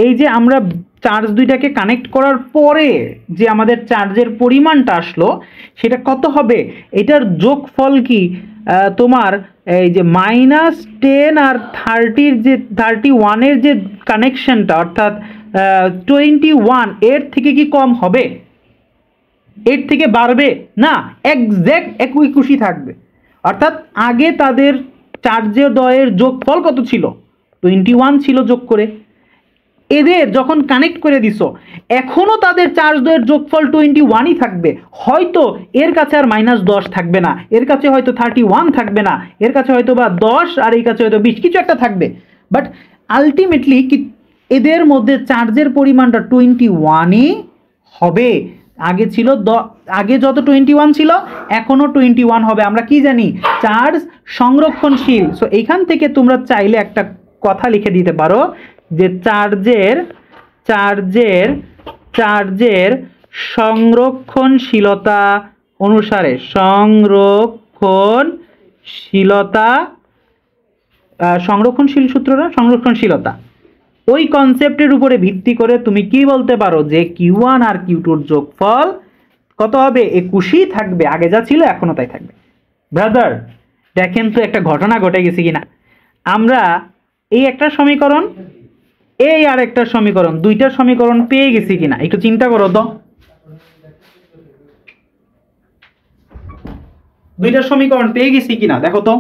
এই যে আমরা চার্জ দুইটাকে কানেক্ট করার পরে যে আমাদের চার্জের পরিমাণটা আসলো, সেটা কত হবে? এটার যোগফল কি তোমার এই যে -10 আর 30-র যে 31-এর যে কানেকশনটা, অর্থাৎ 21, এর থেকে কি কম হবে? এর থেকে বাড়বে না, এক্স্যাক্ট একই খুশি থাকবে। অর্থাৎ আগে তাদের চার্জের দয়ের যোগফল কত ছিল? 21 ছিল যোগ করে। এদের যখন কানেক্ট করে দিছো, এখনো তাদের চার্জ দয়ের যোগফল 21ই থাকবে। হয়তো এর কাছে আর -10 থাকবে না, এর কাছে হয়তো 31 থাকবে না, এর কাছে হয়তো বা 10 আর এই কাছে হয়তো 20, কিছু একটা থাকবে। বাট আলটিমেটলি কি এদের মধ্যে চার্জের পরিমাণটা 21ই হবে। আগে ছিল আগে যত 21 ছিল এখনো 21 হবে। আমরা কি জানি? চার্জ সংরক্ষণশীল। সো এইখান থেকে তোমরা চাইলে একটা কথা লিখে দিতে পারো যে চার্জের সংরক্ষণশীলতা অনুসারে সংরক্ষণশীল সূত্রটা সংরক্ষণশীলতা, ওই কনসেপ্টের উপরে ভিত্তি করে তুমি কি বলতে পারো যে Q1 আর Q2 এর যোগফল কত হবে? 21ই থাকবে। আগে যা ছিল এখনো তাই থাকবে। ব্রাদার দেখেন তো একটা ঘটনা ঘটে গেছে কিনা। আমরা এই একটা সমীকরণ, এই আর একটা সমীকরণ, দুইটা সমীকরণ পেয়ে গেছি কিনা একটু চিন্তা করো তো। দুইটা সমীকরণ পেয়ে গেছি কিনা দেখো তো।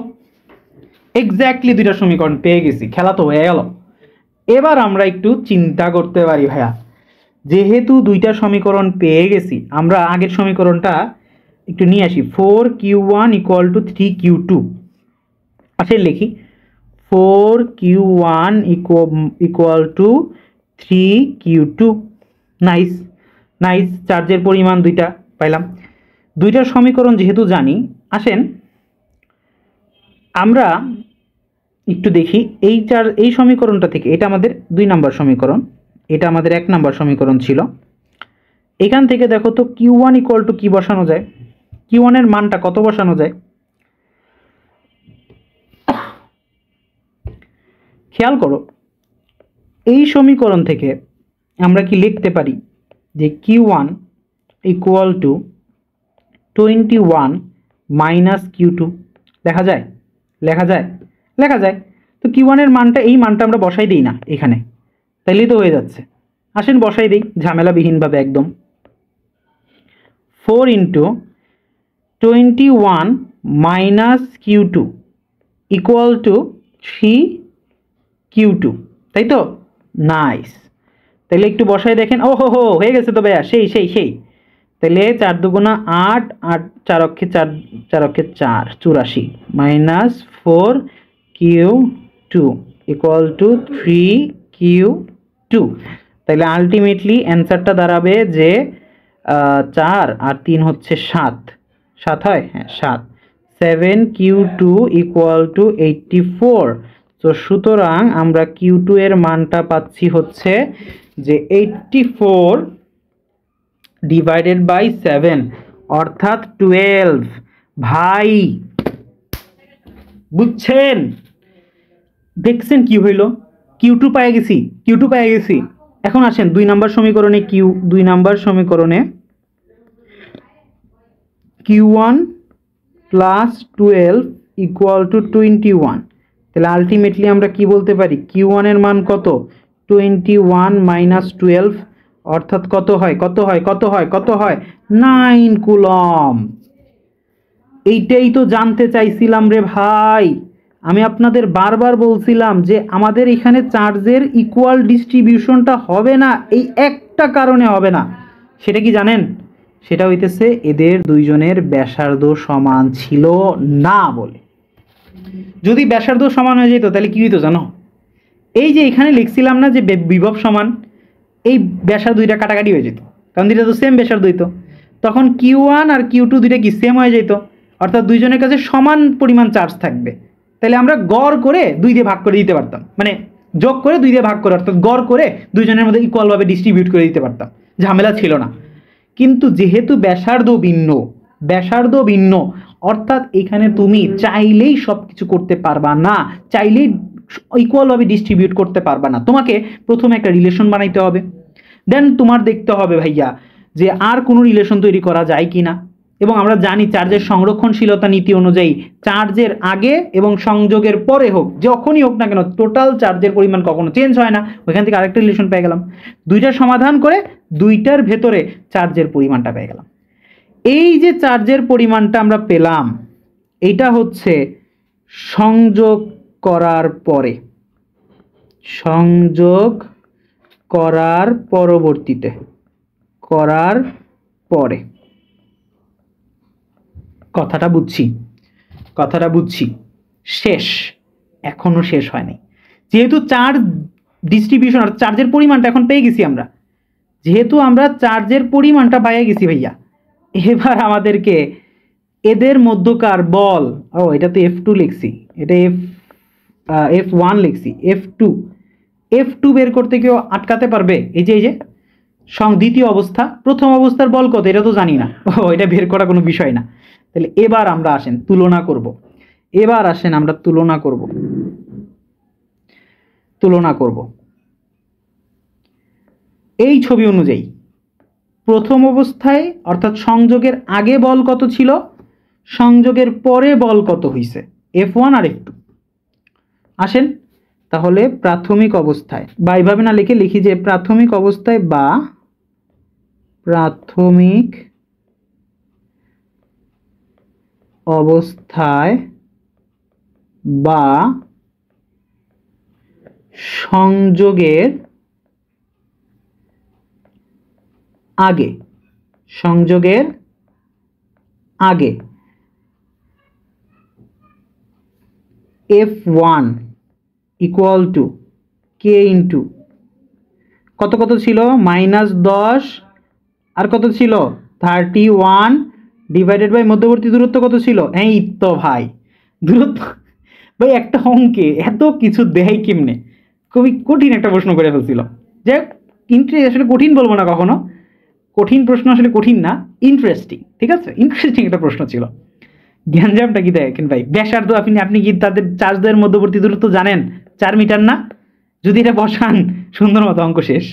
এক্স্যাক্টলি দুইটা সমীকরণ পেয়ে গেছি, খেলা তো হয়ে গেল। এবার আমরা একটু চিন্তা করতে পারি ভাইয়া, যেহেতু দুইটা সমীকরণ পেয়ে গেছি, আমরা আগের সমীকরণটা একটু নিয়ে আসি। 4q1 = 3q2। আচ্ছা লিখি 4q1 = 3q2। নাইস নাইস, চার্জের পরিমাণ দুইটা পাইলাম। দুইটা সমীকরণ যেহেতু জানি, আসেন আমরা একটু দেখি এই সমীকরণটা থেকে। এটা আমাদের 2 নম্বর সমীকরণ, এটা আমাদের 1 নম্বর সমীকরণ ছিল। এখান থেকে দেখো তো q1 = কি বসানো যায়, q1 এর মানটা কত বসানো যায়। খেয়াল করো, এই সমীকরণ থেকে আমরা কি লিখতে পারি যে q1 = 21 - q2। লেখা যায়, লেখা যায়, লেখা যায়। তো q1 এর মানটা, এই মানটা আমরা বসাই দিই না এখানে, তাইলেই তো হয়ে যাচ্ছে। আসেন বসাই দিই ঝামেলাবিহীনভাবে একদম। 4 × 21 - q2 = 3q2, তাই তো? নাইস। তাহলে একটু বসাই দেখেন। ও হো হয়ে গেছে তো ভাইয়া, সেই সেই সেই। তাহলে 4 × 2 = 8, 8 4 অক্ষে 4, 4 অক্ষে 4, 84 - 4q2 = 3q2। তাহলে আলটিমেটলি অ্যান্সারটা দাঁড়াবে যে 4 আর 3 হচ্ছে 7, 7 হয়, হ্যাঁ 7। 7q2 = 84। তো সুতরাং আমরা q2 এর মানটা পাচ্ছি হচ্ছে যে 84 / 7, অর্থাৎ 12। ভাই বুঝছেন, দেখছেন কি হইল, q2 পেয়ে গেছি, q2 পেয়ে গেছি। এখন আসেন 2 নম্বর সমীকরণে, 2 নম্বর সমীকরণে q1 + 12 = 21। তাহলে আলটিমেটলি আমরা কি বলতে পারি, q1 এর মান কত, 21 - 12, অর্থাৎ কত হয়, কত হয়, কত হয়, কত হয়, 9 কুলম। এইটাই তো জানতে চাইছিলাম রে ভাই। আমি আপনাদের বারবার বলছিলাম যে আমাদের এখানে চার্জের ইকুয়াল ডিস্ট্রিবিউশনটা হবে না, এই একটা কারণে হবে না। সেটা কি জানেন? সেটা হইতেছে এদের দুইজনের ব্যাসার্ধ সমান ছিল না বলে। যদি ব্যাসার্ধ সমান হয়ে যেত তাহলে কি হইতো জানো? এই যে এখানে লিখছিলাম না যে বিভব সমান, এই ব্যাসার্ধ দুইটা কাটাকাটি হয়ে যেত, কারণ দুইটা তো সেম ব্যাসার্ধ হইতো। তখন q1 আর q2 দুইটা কি সেম হয়ে যেত, অর্থাৎ দুইজনের কাছে সমান পরিমাণ চার্জ থাকবে। তাহলে আমরা গড় করে 2 দিয়ে ভাগ করে দিতে পারতাম, মানে যোগ করে 2 দিয়ে ভাগ করে, অর্থাৎ গড় করে দুইজনের মধ্যে ইকুয়ালভাবে ডিস্ট্রিবিউট করে দিতে পারতাম, ঝামেলা ছিল না। কিন্তু যেহেতু ব্যাসার্ধ ভিন্ন, ব্যাসার্ধ ভিন্ন, অর্থাৎ এখানে তুমি চাইলেই সব কিছু করতে পারবা না, চাইলেই ইকুয়ালভাবে ডিস্ট্রিবিউট করতে পারবা না। তোমাকে প্রথমে একটা রিলেশন বানাইতে হবে, দেন তোমার দেখতে হবে ভাইয়া যে আর কোনো রিলেশন তৈরি করা যায় কি না। এবং আমরা জানি চার্জের সংরক্ষণশীলতা নীতি অনুযায়ী চার্জের আগে এবং সংযোগের পরে হোক, যখনই হোক না কেন, টোটাল চার্জের পরিমাণ কখনো চেঞ্জ হয় না। ওইখান থেকে আরেকটা রিলেশন পেয়ে গেলাম, দুইটা সমাধান করে দুইটার ভেতরে চার্জের পরিমাণটা পেয়ে গেলাম। এই যে চার্জের পরিমাণটা আমরা পেলাম, এটা হচ্ছে সংযোগ করার পরে, সংযোগ করার পরবর্তীতে, করার পরে। কথাটা বুঝছি, কথাটা বুঝছি, শেষ, এখনো শেষ হয়নি। যেহেতু চার্জ ডিস্ট্রিবিউশন আর চার্জের পরিমাণটা এখন পেয়ে গেছি আমরা, যেহেতু আমরা চার্জের পরিমাণটা পেয়ে গেছি ভাইয়া, এবার আমাদেরকে এদের মধ্যকার বল, ও এটা তো F2 লিখছি, এটা F1 লিখছি, F2 বের করতে কেউ আটকাতে পারবে? এই যে দ্বিতীয় অবস্থা, প্রথম অবস্থার বল কত এটা তো জানি না, ও এটা বের করা কোনো বিষয় না। তাহলে এবার আমরা আসেন তুলনা করব, এবার আসেন আমরা তুলনা করব, তুলনা করব এই ছবি অনুযায়ী। প্রথম অবস্থায় অর্থাৎ সংযোগের আগে বল কত ছিল, সংযোগের পরে বল কত হইছে, F1 আর F2। আসেন তাহলে প্রাথমিক অবস্থায়, বা এইভাবে না লিখে লিখি যে প্রাথমিক অবস্থায় বা প্রাথমিক অবস্থায় বা সংযোগের আগে, সংযোগের আগে F1 equal to K into কত কত ছিল, -10 আর কত ছিল 31 ডিভাইডেড বাই মধ্যবর্তী দূরত্ব কত ছিল, এই তো ভাই দূরত্ব ভাই একটা অঙ্কে এত কিছু দেয় কেমনে, খুবই কঠিন একটা প্রশ্ন করে ফেলছিল। যে আসলে কঠিন বলবো না কখনো, কঠিন প্রশ্ন আসলে কঠিন না, ইন্টারেস্টিং, ঠিক আছে, ইন্টারেস্টিং একটা প্রশ্ন ছিল। জ্ঞানজামটা কি দেখেন ভাই, ব্যাসার্ধ আপনি কি তাদের চার্জদের মধ্যবর্তী দূরত্ব জানেন 4 মিটার না? যদি এটা বসান সুন্দর মতো অঙ্ক শেষ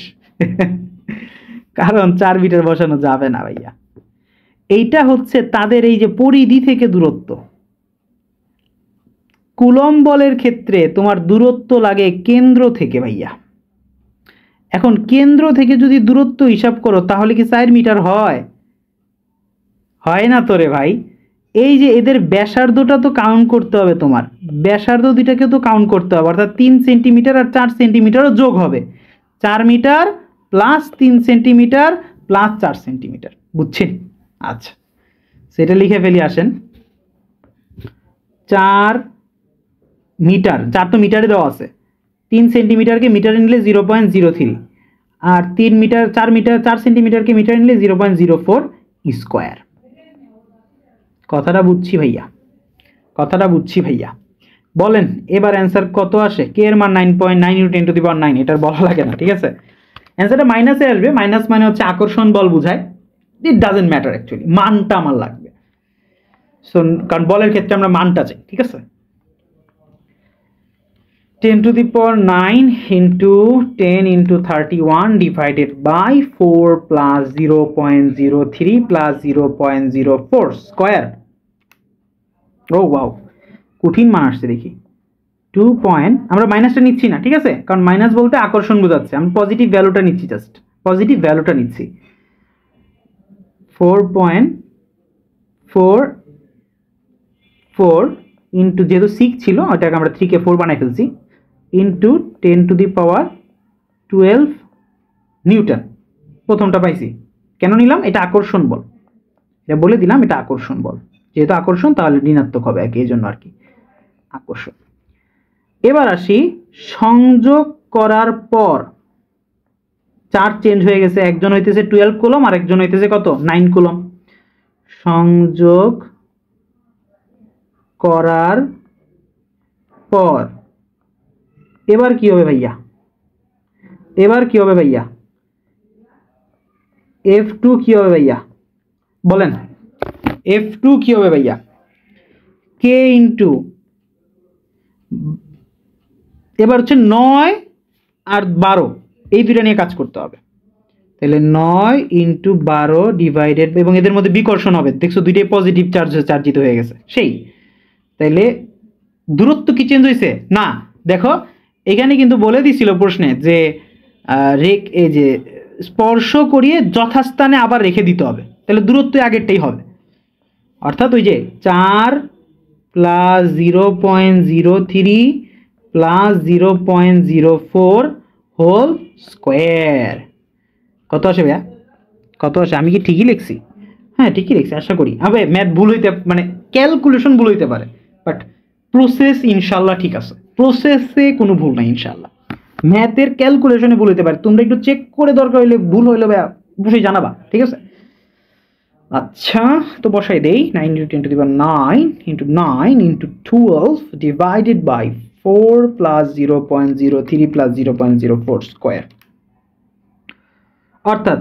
কারণ 4 মিটার বসানো যাবে না ভাইয়া। এইটা হচ্ছে তাদের এই যে পরিধি থেকে দূরত্ব। কুলম্ব বলের ক্ষেত্রে তোমার দূরত্ব লাগে কেন্দ্র থেকে ভাইয়া। এখন কেন্দ্র থেকে যদি দূরত্ব হিসাব করো তাহলে কি 4 মিটার হয়? হয় না তো রে ভাই। এই যে এদের ব্যাসার্ধটা তো কাউন্ট করতে হবে, তোমার ব্যাসার্ধ দুইটাকে তো কাউন্ট করতে হবে, অর্থাৎ 3 সেন্টিমিটার আর 4 সেন্টিমিটারও যোগ হবে, 4 meter plus 3 centimeter plus 4 centimeter, বুঝছেন? আচ্ছা সেটা লিখে ফেলি। আসেন 4 মিটার, 4 তো মিটারে দেওয়া আছে, 3 সেন্টিমিটারকে মিটারে নিলে 0.03, আর 3 মিটার 4 সেন্টিমিটারকে মিটারে নিলে 0.04 স্কোয়ার। কথাটা বুঝছি ভাইয়া, কথাটা বুঝছি ভাইয়া। বলেন এবার অ্যান্সার কত আসে? কে এর মান 9.9 × 10⁹, এটার বলা লাগে না, ঠিক আছে। অ্যান্সারটা মাইনাসে আসবে, মাইনাস মানে হচ্ছে আকর্ষণ বল বোঝায়, ইট ডাজেন্ট ম্যাটার অ্যাকচুয়ালি, মানটা আমার লাগবে। সো কারণ বলের ক্ষেত্রে আমরা মানটা চাই, ঠিক আছে। 10⁹ × 10 × 31 divided by 4 plus 0.03 plus 0.04 square. ও ওয়াও, কঠিন মান আসছে দেখি। 2 পয়েন্ট, আমরা মাইনাসটা নিচ্ছি না, ঠিক আছে, কারণ মাইনাস বলতে আকর্ষণ বোঝাচ্ছে, আমি পজিটিভ ভ্যালুটা নিচ্ছি, জাস্ট পজিটিভ ভ্যালুটা নিচ্ছি। 4.44 ইন্টু, যেহেতু 6 ছিল ওটাকে আমরা 3 কে 4 বানাই ফেলছি, ইন্টু 10⁻12 নিউটন। প্রথমটা পাইছি, কেন নিলাম? এটা আকর্ষণ বল, এটা বলে দিলাম, এটা আকর্ষণ বল, যেহেতু আকর্ষণ তাহলে ঋণাত্মক হবে এই জন্য আর কি, আকর্ষণ। এবার আসি সংযোগ করার পর চার্জ চেঞ্জ হয়ে গেছে, একজন হইতেছে 12 কুলম আর একজন হইতেছে কত 9 কুলম। সংযোগ করার পর এবার কি হবে ভাইয়া? এবার কি হবে ভাইয়া? F2 কি হবে ভাইয়া? বলেন F2 কি হবে ভাইয়া? K ইন্টু, এবার হচ্ছে 9 আর 12, এই দুইটা নিয়ে কাজ করতে হবে। তাহলে 9 × 12 ডিভাইডেড, এবং এদের মধ্যে বিকর্ষণ হবে, দেখছো দুইটাই পজিটিভ চার্জিত হয়ে গেছে সেই। তাইলে দূরত্ব কি চেঞ্জ হয়েছে? না, দেখো এখানে কিন্তু বলে দিছিল প্রশ্নে যে এই যে স্পর্শ করিয়ে যথাস্থানে আবার রেখে দিতে হবে, তাহলে দূরত্ব আগেরটাই হবে, অর্থাৎ ওই যে 4 প্লাস 0.03 প্লাস 0.04 হোল স্কোয়ার। কত আসে ভাইয়া? কত আসে? আমি কি ঠিকই লিখছি? হ্যাঁ ঠিকই লিখছি আশা করি। হবে ম্যাথ ভুল হইতে, মানে ক্যালকুলেশন ভুল হইতে পারে, বাট প্রসেস ইনশাল্লাহ ঠিক আছে, প্রসেসে কোনো ভুল নাই ইনশাল্লাহ। ম্যাথের ক্যালকুলেশনে ভুল হইতে পারে, তোমরা একটু চেক করে, দরকার হইলে ভুল হইলে ভাইয়া অবশ্যই জানাবা, ঠিক আছে। আচ্ছা তো বসাই দেই, 9 × 10⁹ × 9 × 12 divided by 4 plus 0.03 plus 0.04 square, অর্থাৎ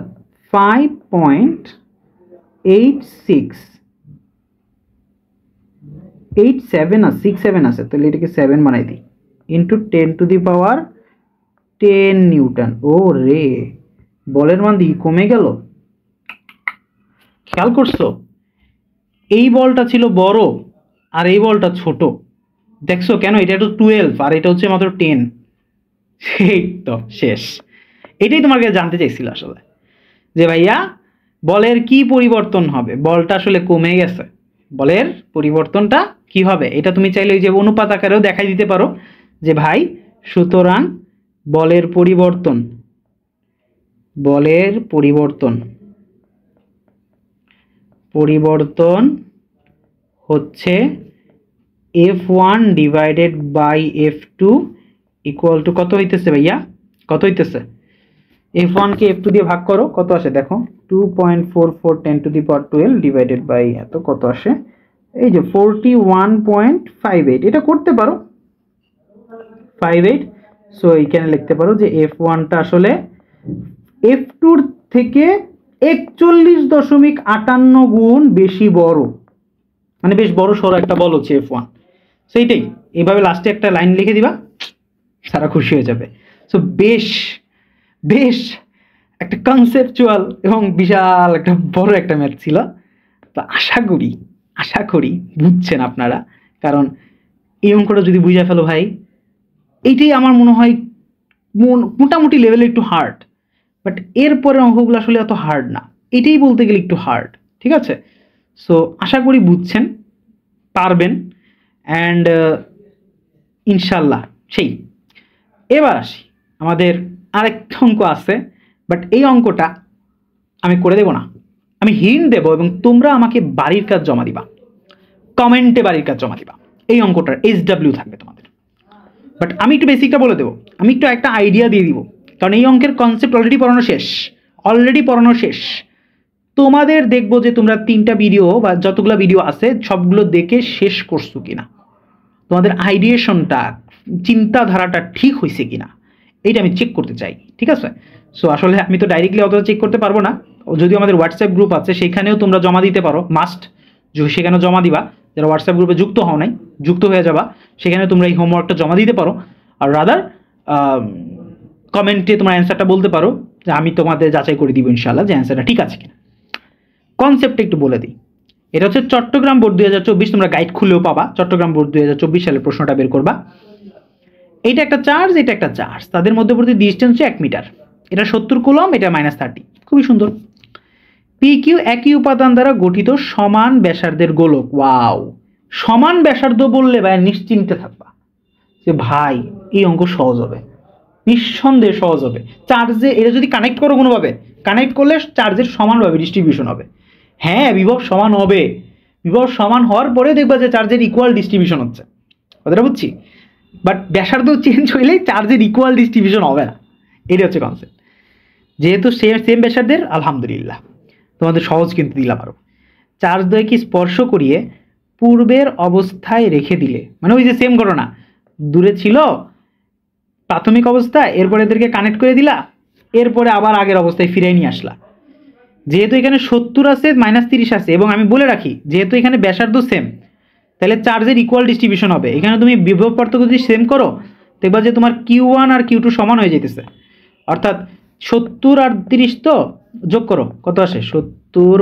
5.8687 আর 67 আছে, তাহলে এটাকে 7 বানাই দিই, ইন্টু 10⁻10 নিউটন। ও রে, বলের মান দিই কমে গেল, খেয়াল করছো? এই বলটা ছিল বড় আর এই বলটা ছোট, দেখছো কেন? এটা তো 12 আর এটা হচ্ছে মাত্র 10। সেই তো শেষ। এটাই তোমাকে জানতে চাইছিল আসলে, যে ভাইয়া বলের কি পরিবর্তন হবে, বলটা আসলে কমে গেছে, বলের পরিবর্তনটা কি হবে। এটা তুমি চাইলে ওই যে অনুপাত আকারেও দেখাই দিতে পারো যে ভাই সুতরাং বলের পরিবর্তন, বলের পরিবর্তন পরিবর্তন হচ্ছে F1 divided by F2 equal to কত হইতেছে ভাইয়া, কত হইতেছে? F1 কে F2 দিয়ে ভাগ করো, কত আসে দেখো, 2.44 10 to the power 12 divided by এত, কত আসে? এই যে 41.58। এটা করতে পারো 58। সো এইখানে লিখতে পারো যে F1টা আসলে F2 থেকে 41.58 গুণ বেশি বড়, মানে বেশ বড় সড়ো একটা বল হচ্ছে F1। সেইটাই এইভাবে লাস্টে একটা লাইন লিখে দিবা, সারা খুশি হয়ে যাবে। সো বেশ বেশ একটা কনসেপচুয়াল এবং বিশাল একটা বড় একটা ম্যাথ ছিল। তো আশা করি বুঝছেন আপনারা, কারণ এই অঙ্কটা যদি বুঝে ফেলো ভাই, এইটাই আমার মনে হয় মোটামুটি লেভেলে একটু হার্ড, বাট এরপরে অঙ্কগুলো আসলে এত হার্ড না, এটাই বলতে গেলে একটু হার্ড, ঠিক আছে? সো আশা করি বুঝছেন, পারবেন, অ্যান্ড ইনশাল্লাহ। সেই এবার আসি, আমাদের আরেকটা অঙ্ক আছে, বাট এই অঙ্কটা আমি করে দেব না, আমি হিন্ট দেব এবং তোমরা আমাকে বাড়ির কাজ জমা দিবা, কমেন্টে বাড়ির কাজ জমা দিবা। এই অঙ্কটার SW থাকবে তোমাদের, বাট আমি একটু বেসিকটা বলে দেবো, আমি একটু একটা আইডিয়া দিয়ে দিব, কারণ এই অঙ্কের কনসেপ্ট অলরেডি পড়ানো শেষ। তোমাদের দেখবো যে তোমরা 3টা ভিডিও বা যতগুলো ভিডিও আছে সবগুলো দেখে শেষ করছো কিনা, তোমাদের আইডিয়েশনটা, চিন্তাধারাটা ঠিক হয়েছে কিনা, এইটা আমি চেক করতে চাই, ঠিক আছে? সো আসলে আমি তো ডাইরেক্টলি অতটা চেক করতে পারবো না, যদিও আমাদের হোয়াটসঅ্যাপ গ্রুপ আছে সেখানেও তোমরা জমা দিতে পারো, মাস্ট সেখানেও জমা দিবা, যারা হোয়াটসঅ্যাপ গ্রুপে যুক্ত হও নাই যুক্ত হয়ে যাবা, সেখানে তোমরা এই হোমওয়ার্কটা জমা দিতে পারো। আর রাদার কমেন্টে তোমার অ্যান্সারটা বলতে পারো, যে আমি তোমাদের যাচাই করে দিব ইনশাল্লাহ যে অ্যান্সারটা ঠিক আছে কিনা। কনসেপ্টটা একটু বলে দিই, এটা হচ্ছে চট্টগ্রাম বোর্ড 2024, তোমরা গাইড খুলেও পাবা, চট্টগ্রাম বোর্ড 2024 সালে প্রশ্নটা বের করবা। এটা একটা চার্জ, এটা একটা চার্জ, তাদের মধ্যবর্তী ডিস্টেন্স হচ্ছে 1 মিটার, এটা 70 কুলম, এটা -30। খুবই সুন্দর। PQ একই উপাদান দ্বারা গঠিত সমান ব্যাসার্ধের গোলক। ওয়াও, সমান ব্যাসার্ধ বললে ভাই নিশ্চিন্তে থাকবা যে ভাই এই অঙ্ক সহজ হবে, নিঃসন্দেহে সহজ হবে। চার্জে এটা যদি কানেক্ট করো কোনোভাবে, কানেক্ট করলে চার্জের সমানভাবে ডিস্ট্রিবিউশন হবে। হ্যাঁ, বিভব সমান হবে, বিভব সমান হওয়ার পরে দেখবা যে চার্জের ইকুয়াল ডিস্ট্রিবিউশন হচ্ছে, কথাটা বুঝছি। বাট ব্যাসার্ধ চেঞ্জ হইলেই চার্জের ইকুয়াল ডিস্ট্রিবিউশন হবে না, এটা হচ্ছে কনসেপ্ট। যেহেতু সেম ব্যাসার্ধের, আলহামদুলিল্লাহ তোমাদের সহজ কিন্তু দিলাম আরো। চার্জ দ্বয়কে স্পর্শ করিয়ে পূর্বের অবস্থায় রেখে দিলে, মানে ওই যে সেম ঘটনা, দূরে ছিল প্রাথমিক অবস্থা, এরপরে এদেরকে কানেক্ট করে দিলা, এরপরে আবার আগের অবস্থায় ফিরে নিয়ে আসলা। যেহেতু এখানে 70 আছে, -30 আছে, এবং আমি বলে রাখি যেহেতু এখানে ব্যাসার্ধ সেম, তাহলে চার্জের ইকুয়াল ডিস্ট্রিবিউশন হবে। এখানে তুমি বিভব পার্থক্য যদি সেম করো, দেখবা যে তোমার Q1 আর Q2 সমান হয়ে যেতেছে, অর্থাৎ 70 আর 30 তো যোগ করো, কত আসে? 70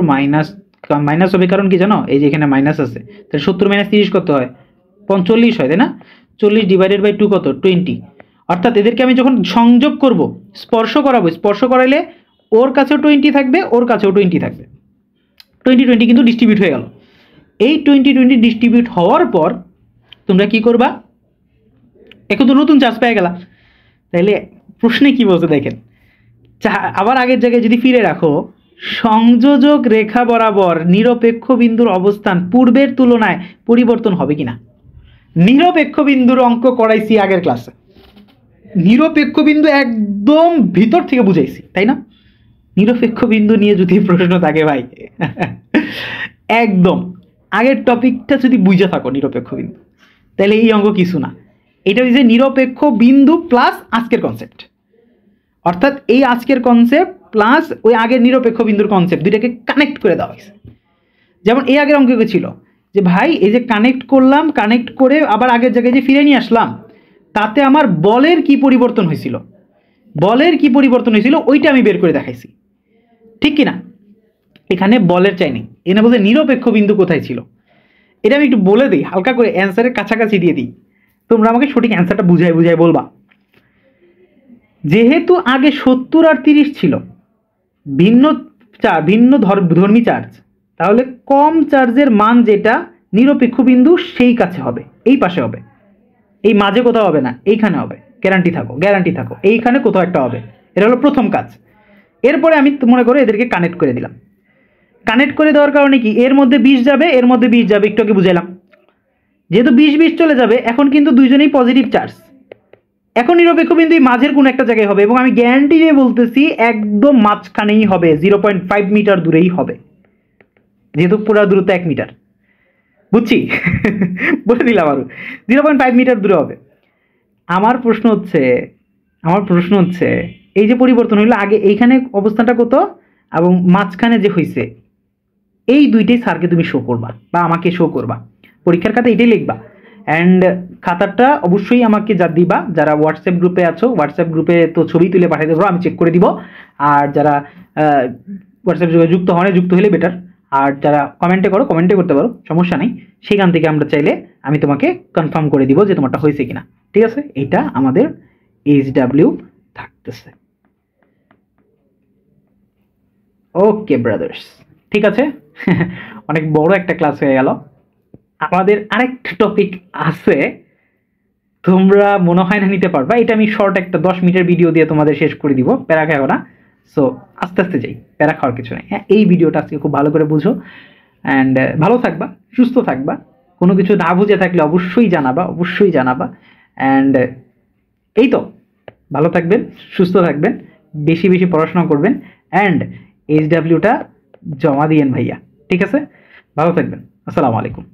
মাইনাস হবে, কারণ কি জানো, এই যে এখানে মাইনাস আছে, তাহলে 70 - 30 কত হয়? 45 হয়, তাই না? 40 ডিভাইডেড বাই 2 কত? 20। অর্থাৎ এদেরকে আমি যখন সংযোগ করব, স্পর্শ করাবো, স্পর্শ করাইলে ওর কাছেও 20 থাকবে, ওর কাছেও 20 থাকবে, 20 কিন্তু ডিস্ট্রিবিউট হয়ে গেল। এই 20 ডিস্ট্রিবিউট হওয়ার পর তোমরা কি করবা? এখন তো নতুন চার্জ পেয়ে গেলা। তাহলে প্রশ্নে কি বলছে দেখেন, আবার আগের জায়গায় যদি ফিরে রাখো, সংযোজক রেখা বরাবর নিরপেক্ষ বিন্দুর অবস্থান পূর্বের তুলনায় পরিবর্তন হবে কিনা। নিরপেক্ষ বিন্দুর অঙ্ক করাইছি আগের ক্লাসে, নিরপেক্ষ বিন্দু একদম ভিতর থেকে বুঝাইছি, তাই না? নিরপেক্ষ বিন্দু নিয়ে যদি প্রশ্ন থাকে ভাই, একদম আগের টপিকটা যদি বুঝে থাকো নিরপেক্ষ বিন্দু, তাহলে এই অঙ্ক কিছু না। এটা হচ্ছে নিরপেক্ষ বিন্দু প্লাস আজকের কনসেপ্ট, অর্থাৎ এই আজকের কনসেপ্ট প্লাস ওই আগের নিরপেক্ষ বিন্দুর কনসেপ্ট, দুইটাকে কানেক্ট করে দেওয়া হয়েছে। যেমন এই আগের অঙ্কে ছিল যে ভাই এই যে কানেক্ট করলাম, কানেক্ট করে আবার আগের জায়গায় যে ফিরে নিয়ে আসলাম, তাতে আমার বলের কি পরিবর্তন হয়েছিল, ওইটা আমি বের করে দেখাইছি, ঠিক কিনা? এখানে বলের চাই নেই, এখানে বলতে নিরপেক্ষ বিন্দু কোথায় ছিল। এটা আমি একটু বলে দিই, হালকা করে অ্যান্সারের কাছাকাছি দিয়ে দিই, তোমরা আমাকে সঠিক অ্যান্সারটা বুঝাই বুঝাই বলবা। যেহেতু আগে 70 আর 30 ছিল ভিন্ন ভিন্ন ধর্মী চার্জ, তাহলে কম চার্জের মান যেটা নিরপেক্ষ বিন্দু সেই কাছে হবে, এই পাশে হবে, এই মাঝে কোথাও হবে না, এইখানে হবে, গ্যারান্টি থাকো এইখানে কোথাও একটা হবে। এটা হলো প্রথম কাজ। এরপরে আমি মনে করো এদেরকে কানেক্ট করে দিলাম। কানেক্ট করে দেওয়ার কারণে কি, এর মধ্যে 20 যাবে, এর মধ্যে 20 যাবে, একটু আগে বুঝাইলাম। যেহেতু 20-20 চলে যাবে, এখন কিন্তু দুইজনেই পজিটিভ চার্জ। এখন নিরপেক্ষ বিন্দু মাঝের কোন একটা জায়গায় হবে, এবং আমি গ্যারান্টি দিয়ে বলতেছি একদম মাঝখানেই হবে, 0.5 মিটার দূরেই হবে, যেহেতু পুরো দূরত্ব 1 মিটার। বুঝছি বলে দিলাম আরো, 0.5 মিটার দূরে হবে। আমার প্রশ্ন হচ্ছে এই যে পরিবর্তন হইলো, আগে এইখানে অবস্থানটা কত এবং মাঝখানে যে হয়েছে, এই দুইটাই স্যারকে তুমি শো করবা বা আমাকে শো করবা, পরীক্ষার খাতা এটাই লিখবা। অ্যান্ড খাতাটা অবশ্যই আমাকে যা দিবা, যারা হোয়াটসঅ্যাপ গ্রুপে আছো, হোয়াটসঅ্যাপ গ্রুপে তো ছবি তুলে পাঠিয়ে দেবো, আমি চেক করে দিব। আর যারা হোয়াটসঅ্যাপ যোগে যুক্ত হওয়া, যুক্ত হলে বেটার। আর যারা কমেন্টে করতে পারো, সমস্যা নেই, সেখান থেকে আমরা চাইলে আমি তোমাকে কনফার্ম করে দিব যে তোমারটা হয়েছে কিনা। ঠিক আছে, এটা আমাদের HW থাকতেছে। ওকে ব্রাদার্স, ঠিক আছে। অনেক বড় একটা ক্লাস হয়ে গেল। আমাদের আরেকটা টপিক আছে, তোমরা মনে হয় না নিতে পারবা, এটা আমি শর্ট একটা 10 মিনিটের ভিডিও দিয়ে তোমাদের শেষ করে দিব, প্যারা খাও না। সো আস্তে আস্তে যাই, প্যারা খাওয়ার কিছু নেই। হ্যাঁ, এই ভিডিওটা আজকে খুব ভালো করে বুঝো, অ্যান্ড ভালো থাকবা, সুস্থ থাকবা। কোনো কিছু না বুঝে থাকলে অবশ্যই জানাবা। অ্যান্ড এই তো, ভালো থাকবেন, সুস্থ থাকবেন, বেশি বেশি পড়াশোনা করবেন, অ্যান্ড HWটা জমা দিয়েন ভাইয়া। ঠিক আছে, ভালো থাকবেন, আসসালামু আলাইকুম।